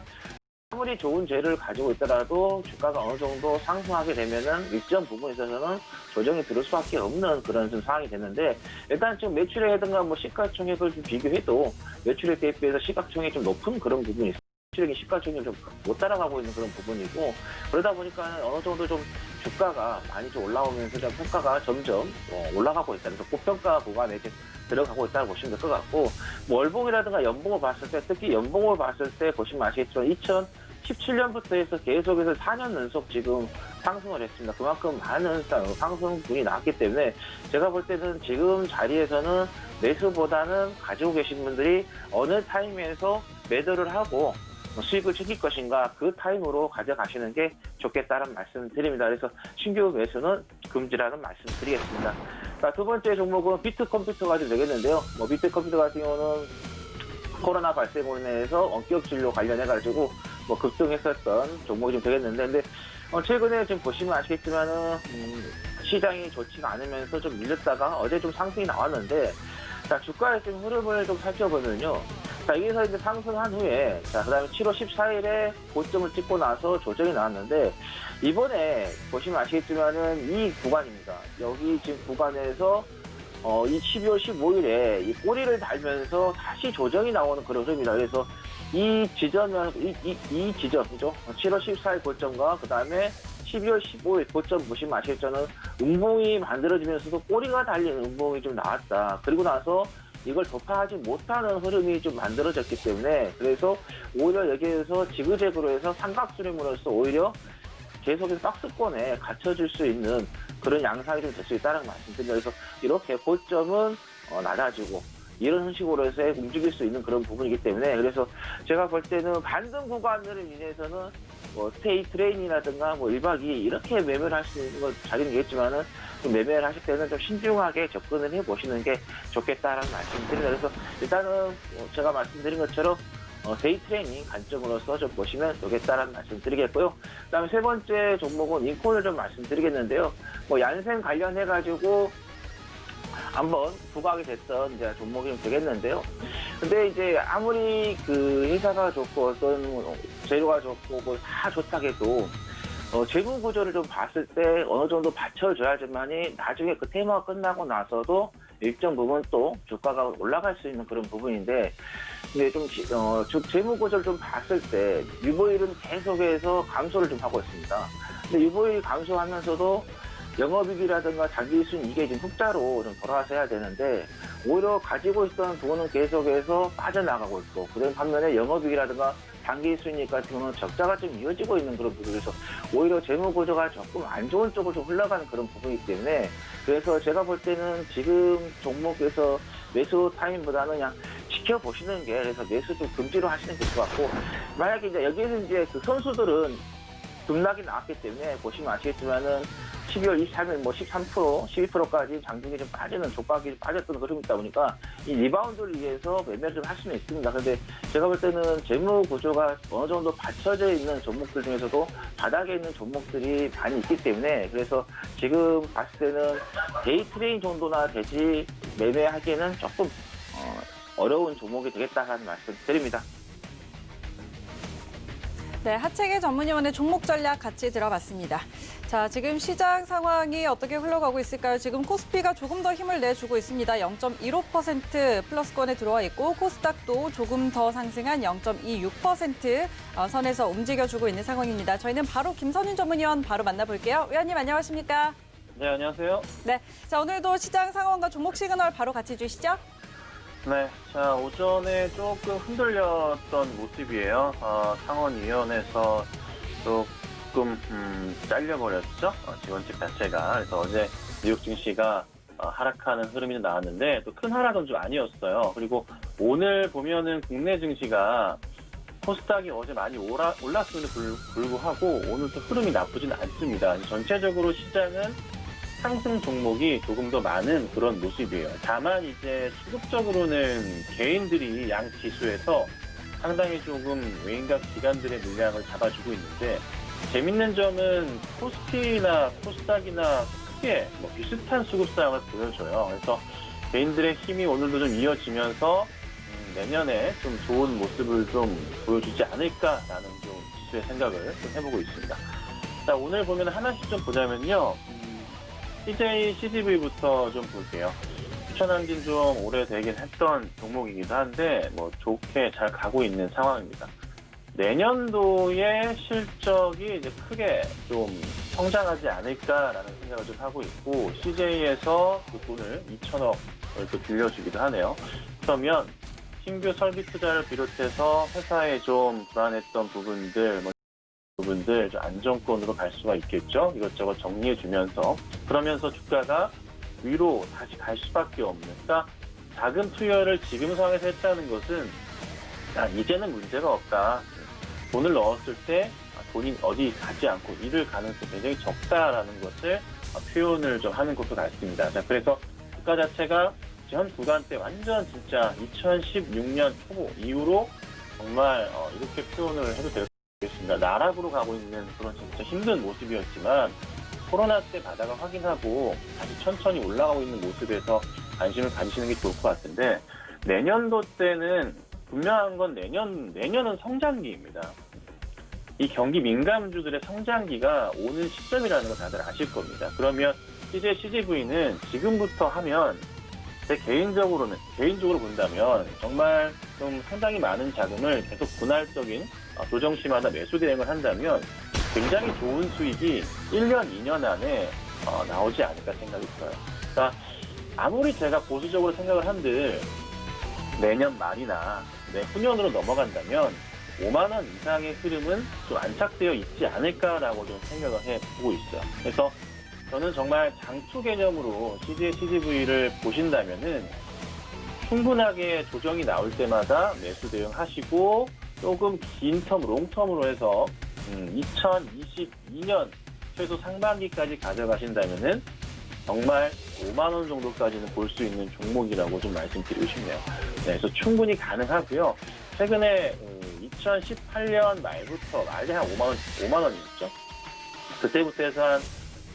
아무리 좋은 재료를 가지고 있더라도 주가가 어느 정도 상승하게 되면은 일정 부분에 있어서는 조정이 들을 수밖에 없는 그런 좀 상황이 됐는데 일단 지금 매출액이라든가 시가총액을 좀 비교해도 매출액 대비해서 시가총액이 좀 높은 그런 부분이 있어요. 매출액이 시가총액을 좀 못 따라가고 있는 그런 부분이고 그러다 보니까 어느 정도 좀 주가가 많이 좀 올라오면서 좀 평가가 점점 올라가고 있다. 그래서 고평가 구간에 이제 들어가고 있다고 보시면 될 것 같고 월봉이라든가 연봉을 봤을 때 특히 연봉을 봤을 때 보시면 아시겠지만 2017년부터 해서 계속해서 4년 연속 지금 상승을 했습니다. 그만큼 많은 상승분이 나왔기 때문에 제가 볼 때는 지금 자리에서는 매수보다는 가지고 계신 분들이 어느 타임에서 매도를 하고 수익을 챙길 것인가 그 타임으로 가져가시는 게 좋겠다는 말씀 드립니다. 그래서 신규 매수는 금지라는 말씀 드리겠습니다. 자, 두 번째 종목은 비트컴퓨터가 좀 되겠는데요. 비트컴퓨터 같은 경우는 코로나 발생으로 인해서 원격 진료 관련해가지고 급등했었던 종목이 좀 되겠는데 근데 최근에 좀 보시면 아시겠지만은 시장이 좋지가 않으면서 좀 밀렸다가 어제 좀 상승이 나왔는데 자, 주가의 좀 흐름을 좀 살펴보면요. 자, 여기서 이제 상승한 후에, 자, 그 다음에 7월 14일에 고점을 찍고 나서 조정이 나왔는데, 이번에 보시면 아시겠지만은 이 구간입니다. 여기 지금 구간에서, 이 12월 15일에 이 꼬리를 달면서 다시 조정이 나오는 그런 흐름입니다. 그래서 이 지점은, 이 지점이죠. 7월 14일 고점과 그 다음에 12월 15일 고점 보시면 아시겠지만 음봉이 만들어지면서도 꼬리가 달린 음봉이 좀 나왔다. 그리고 나서 이걸 돌파하지 못하는 흐름이 좀 만들어졌기 때문에 그래서 오히려 여기에서 지그재그로 해서 삼각수렴으로서 오히려 계속해서 박스권에 갇혀질 수 있는 그런 양상이 좀 될 수 있다는 말씀드립니다. 그래서 이렇게 고점은 낮아지고 이런 식으로 해서 움직일 수 있는 그런 부분이기 때문에 그래서 제가 볼 때는 반등 구간으로 인해서는 스테이 트레인이라든가 1박 2일 이렇게 매매를 할 수 있는 건 자리는 좀 매매를 하실 때는 좀 신중하게 접근을 해보시는 게 좋겠다라는 말씀드립니다. 그래서 일단은 제가 말씀드린 것처럼 데이 트레이닝 관점으로서 좀 보시면 되겠다라는 말씀 드리겠고요. 그 다음에 세 번째 종목은 인콘을 좀 말씀드리겠는데요. 얀센 관련해가지고 한번 부각이 됐던 이제 종목이 좀 되겠는데요. 근데 이제 아무리 그 회사가 좋고 어떤 재료가 좋고 다 좋다고 해도 재무 구조를 좀 봤을 때 어느 정도 받쳐줘야지만이 나중에 그 테마가 끝나고 나서도 일정 부분 또 주가가 올라갈 수 있는 그런 부분인데 근데 좀 재무 구조를 좀 봤을 때 유보율은 계속해서 감소를 좀 하고 있습니다. 근데 유보율이 감소하면서도 영업이익이라든가 장기순 이게 지금 흑자로 좀 돌아와서 해야 되는데 오히려 가지고 있던 돈은 계속해서 빠져나가고 있고 그런 반면에 영업이익이라든가 장기순이익 같은 경우는 적자가 좀 이어지고 있는 그런 부분에서 오히려 재무구조가 조금 안 좋은 쪽으로 좀 흘러가는 그런 부분이기 때문에 그래서 제가 볼 때는 지금 종목에서 매수 타임보다는 그냥 지켜보시는 게 그래서 매수 좀 금지로 하시는 게 좋을 것 같고 만약에 이제 여기에서 이제 그 선수들은 급락이 나왔기 때문에 보시면 아시겠지만은 12월 23일 13%, 12%까지 장중에 좀 빠지는 족박이 좀 빠졌던 흐름이 있다 보니까 이 리바운드를 위해서 매매를 좀 할 수는 있습니다. 근데 제가 볼 때는 재무 구조가 어느 정도 받쳐져 있는 종목들 중에서도 바닥에 있는 종목들이 많이 있기 때문에 그래서 지금 봤을 때는 데이 트레인 정도나 되지 매매하기에는 조금 어려운 종목이 되겠다는 말씀 드립니다. 네, 하채계 전문위원회 종목 전략 같이 들어봤습니다. 자, 지금 시장 상황이 어떻게 흘러가고 있을까요? 지금 코스피가 조금 더 힘을 내주고 있습니다. 0.15% 플러스권에 들어와 있고 코스닥도 조금 더 상승한 0.26% 선에서 움직여주고 있는 상황입니다. 저희는 바로 김선윤 전문위원 바로 만나볼게요. 위원님 안녕하십니까? 네, 안녕하세요. 네, 자 오늘도 시장 상황과 종목 시그널 바로 같이 주시죠. 네, 자, 오전에 조금 흔들렸던 모습이에요. 상원위원회에서 조금 잘려버렸죠. 지원책 자체가. 그래서 어제 뉴욕 증시가 하락하는 흐름이 나왔는데 또 큰 하락은 좀 아니었어요. 그리고 오늘 보면은 국내 증시가 코스닥이 어제 많이 올랐음에도 불구하고 오늘 또 흐름이 나쁘진 않습니다. 전체적으로 시장은 상승 종목이 조금 더 많은 그런 모습이에요. 다만 이제 수급적으로는 개인들이 양 지수에서 상당히 조금 외인과 기관들의 물량을 잡아주고 있는데 재밌는 점은 코스피나 코스닥이나 크게 비슷한 수급 상황을 보여줘요. 그래서 개인들의 힘이 오늘도 좀 이어지면서 내년에 좀 좋은 모습을 좀 보여주지 않을까라는 좀 지수의 생각을 좀 해보고 있습니다. 자, 오늘 보면 하나씩 좀 보자면요. CJ, CGV부터 좀 볼게요. 추천한 지 좀 오래되긴 했던 종목이기도 한데 좋게 잘 가고 있는 상황입니다. 내년도의 실적이 이제 크게 좀 성장하지 않을까라는 생각을 좀 하고 있고 CJ에서 그 돈을 2천억을 또 빌려주기도 하네요. 그러면 신규 설비 투자를 비롯해서 회사에 좀 불안했던 부분들 좀 안정권으로 갈 수가 있겠죠. 이것저것 정리해주면서 그러면서 주가가 위로 다시 갈 수밖에 없는. 그러니까 자금 투여를 지금 상황에서 했다는 것은 이제는 문제가 없다. 돈을 넣었을 때 돈이 어디 가지 않고 잃을 가능성이 굉장히 적다라는 것을 표현을 좀 하는 것도 같습니다. 자, 그래서 주가 자체가 현 구간대 완전 진짜 2016년 초보 이후로 정말 이렇게 표현을 해도 될 겠습니다. 나락으로 가고 있는 그런 진짜 힘든 모습이었지만 코로나 때 바닥을 확인하고 다시 천천히 올라가고 있는 모습에서 관심을 가지시는 게 좋을 것 같은데 내년도 때는 분명한 건 내년은 성장기입니다. 이 경기 민감주들의 성장기가 오는 시점이라는 걸 다들 아실 겁니다. 그러면 CJ, CGV는 지금부터 하면 제 개인적으로 본다면 정말 좀 상당히 많은 자금을 계속 분할적인 조정시마다 매수 대응을 한다면 굉장히 좋은 수익이 1년, 2년 안에 나오지 않을까 생각이 들어요. 그러니까 아무리 제가 보수적으로 생각을 한들 내년 말이나 내후년으로 넘어간다면 5만 원 이상의 흐름은 좀 안착되어 있지 않을까라고 좀 생각을 해보고 있어요. 그래서 저는 정말 장투 개념으로 CJ, CGV를 보신다면은 충분하게 조정이 나올 때마다 매수 대응하시고 조금 긴 텀, 롱텀으로 해서 2022년 최소 상반기까지 가져가신다면은 정말 5만 원 정도까지는 볼 수 있는 종목이라고 좀 말씀드리고 싶네요. 네, 그래서 충분히 가능하고요. 최근에 2018년 말에 한 5만 원이 있죠. 그때부터 해서 한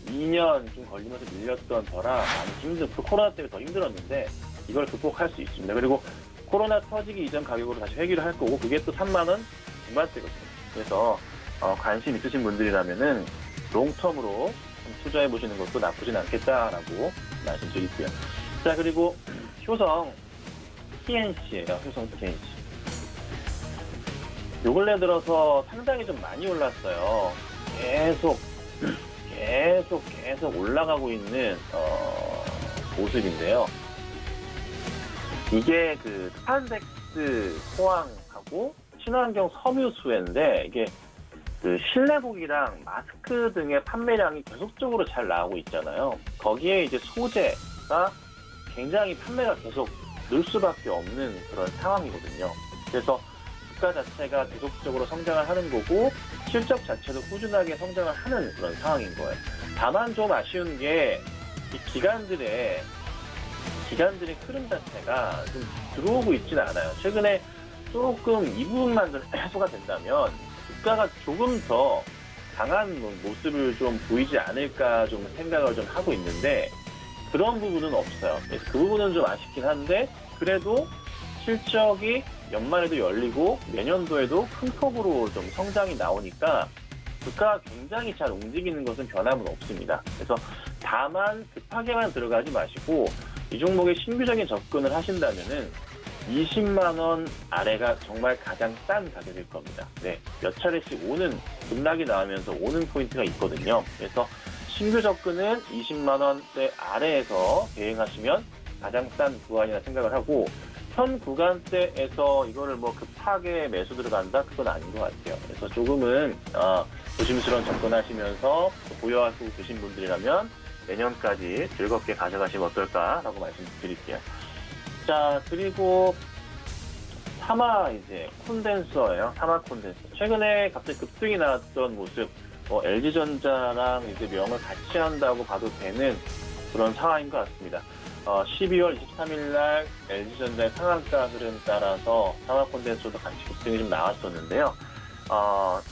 2년 좀 걸리면서 밀렸던 저라 많이 코로나 때문에 더 힘들었는데 이걸 극복할 수 있습니다. 그리고 코로나 터지기 이전 가격으로 다시 회귀를 할 거고 그게 또 3만 원 중반대거든요. 그래서 관심 있으신 분들이라면은 롱텀으로 투자해 보시는 것도 나쁘진 않겠다라고 말씀드리고요. 자, 그리고 효성 TNC예요. 효성 TNC. 요 근래 들어서 상당히 좀 많이 올랐어요. 계속 올라가고 있는 모습인데요. 이게 그 스판덱스 포항하고 친환경 섬유 수혜인데 이게 그 실내복이랑 마스크 등의 판매량이 계속적으로 잘 나오고 있잖아요. 거기에 이제 소재가 굉장히 판매가 계속 늘 수밖에 없는 그런 상황이거든요. 그래서 주가 자체가 계속적으로 성장을 하는 거고 실적 자체도 꾸준하게 성장을 하는 그런 상황인 거예요. 다만 좀 아쉬운 게 이 기관들의 흐름 자체가 좀 들어오고 있지는 않아요. 최근에 조금 이 부분만 좀 해소가 된다면 주가가 조금 더 강한 모습을 좀 보이지 않을까 좀 생각을 좀 하고 있는데 그런 부분은 없어요. 그래서 그 부분은 좀 아쉽긴 한데 그래도 실적이 연말에도 열리고 내년도에도 큰 폭으로 좀 성장이 나오니까 주가가 굉장히 잘 움직이는 것은 변함은 없습니다. 그래서 다만 급하게만 들어가지 마시고 이 종목에 신규적인 접근을 하신다면은 20만 원 아래가 정말 가장 싼 가격일 겁니다. 네, 몇 차례씩 오는 급락이 나오면서 오는 포인트가 있거든요. 그래서 신규 접근은 20만 원대 아래에서 대응하시면 가장 싼 구간이라 생각을 하고 현 구간대에서 이거를 뭐 급하게 매수 들어간다? 그건 아닌 것 같아요. 그래서 조금은 조심스러운 접근하시면서 보유하고 계신 분들이라면 내년까지 즐겁게 가져가시면 어떨까라고 말씀드릴게요. 자, 그리고 사마 콘덴서예요. 사마 콘덴서. 최근에 갑자기 급등이 나왔던 모습, LG전자랑 명을 같이 한다고 봐도 되는 그런 상황인 것 같습니다. 12월 23일 날 LG전자의 상한가 흐름 따라서 사마 콘덴서도 같이 급등이 좀 나왔었는데요.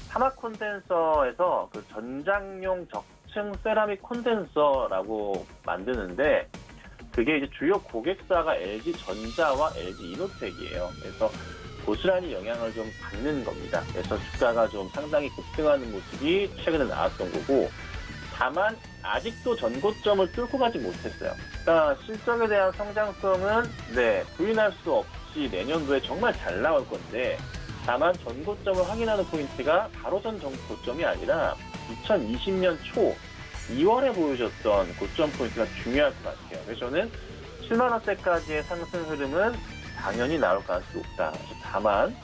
사마 콘덴서에서 그 전장용 적층 세라믹 콘덴서라고 만드는데 그게 이제 주요 고객사가 LG전자와 LG이노텍이에요. 그래서 고스란히 영향을 좀 받는 겁니다. 그래서 주가가 좀 상당히 급등하는 모습이 최근에 나왔던 거고 다만 아직도 전고점을 뚫고 가지 못했어요. 그러니까 실적에 대한 성장성은 부인할 수 없이 내년도에 정말 잘 나올 건데 다만 전고점을 확인하는 포인트가 바로 전 고점이 아니라 2020년 초 2월에 보여줬던 고점 포인트가 중요할 것 같아요. 그래서 저는 7만 원대까지의 상승 흐름은 당연히 나올 가능성이 높다. 다만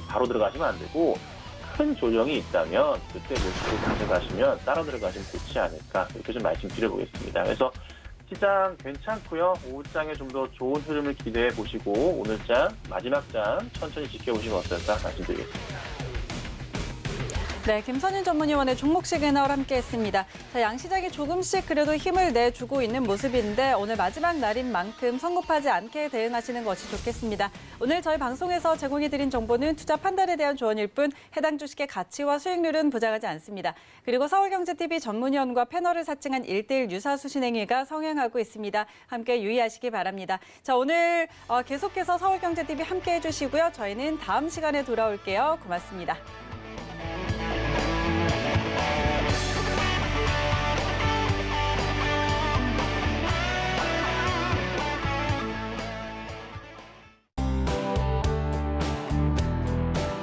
바로 들어가시면 안 되고 큰 조정이 있다면 그때 모습으로 가져가시면 따라 들어가시면 좋지 않을까 이렇게 좀 말씀드려보겠습니다. 그래서 시장 괜찮고요. 오후장에 좀 더 좋은 흐름을 기대해 보시고 오늘장 마지막 장 천천히 지켜보시면 어떨까 말씀드리겠습니다. 네, 김선인 전문위원의 종목 시그널 함께했습니다. 자, 양시장이 조금씩 그래도 힘을 내주고 있는 모습인데 오늘 마지막 날인 만큼 성급하지 않게 대응하시는 것이 좋겠습니다. 오늘 저희 방송에서 제공해드린 정보는 투자 판단에 대한 조언일 뿐 해당 주식의 가치와 수익률은 보장하지 않습니다. 그리고 서울경제TV 전문위원과 패널을 사칭한 1:1 유사수신행위가 성행하고 있습니다. 함께 유의하시기 바랍니다. 자, 오늘 계속해서 서울경제TV 함께해 주시고요. 저희는 다음 시간에 돌아올게요. 고맙습니다.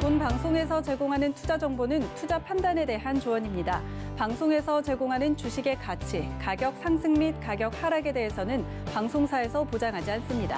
본 방송에서 제공하는 투자 정보는 투자 판단에 대한 조언입니다. 방송에서 제공하는 주식의 가치, 가격 상승 및 가격 하락에 대해서는 방송사에서 보장하지 않습니다.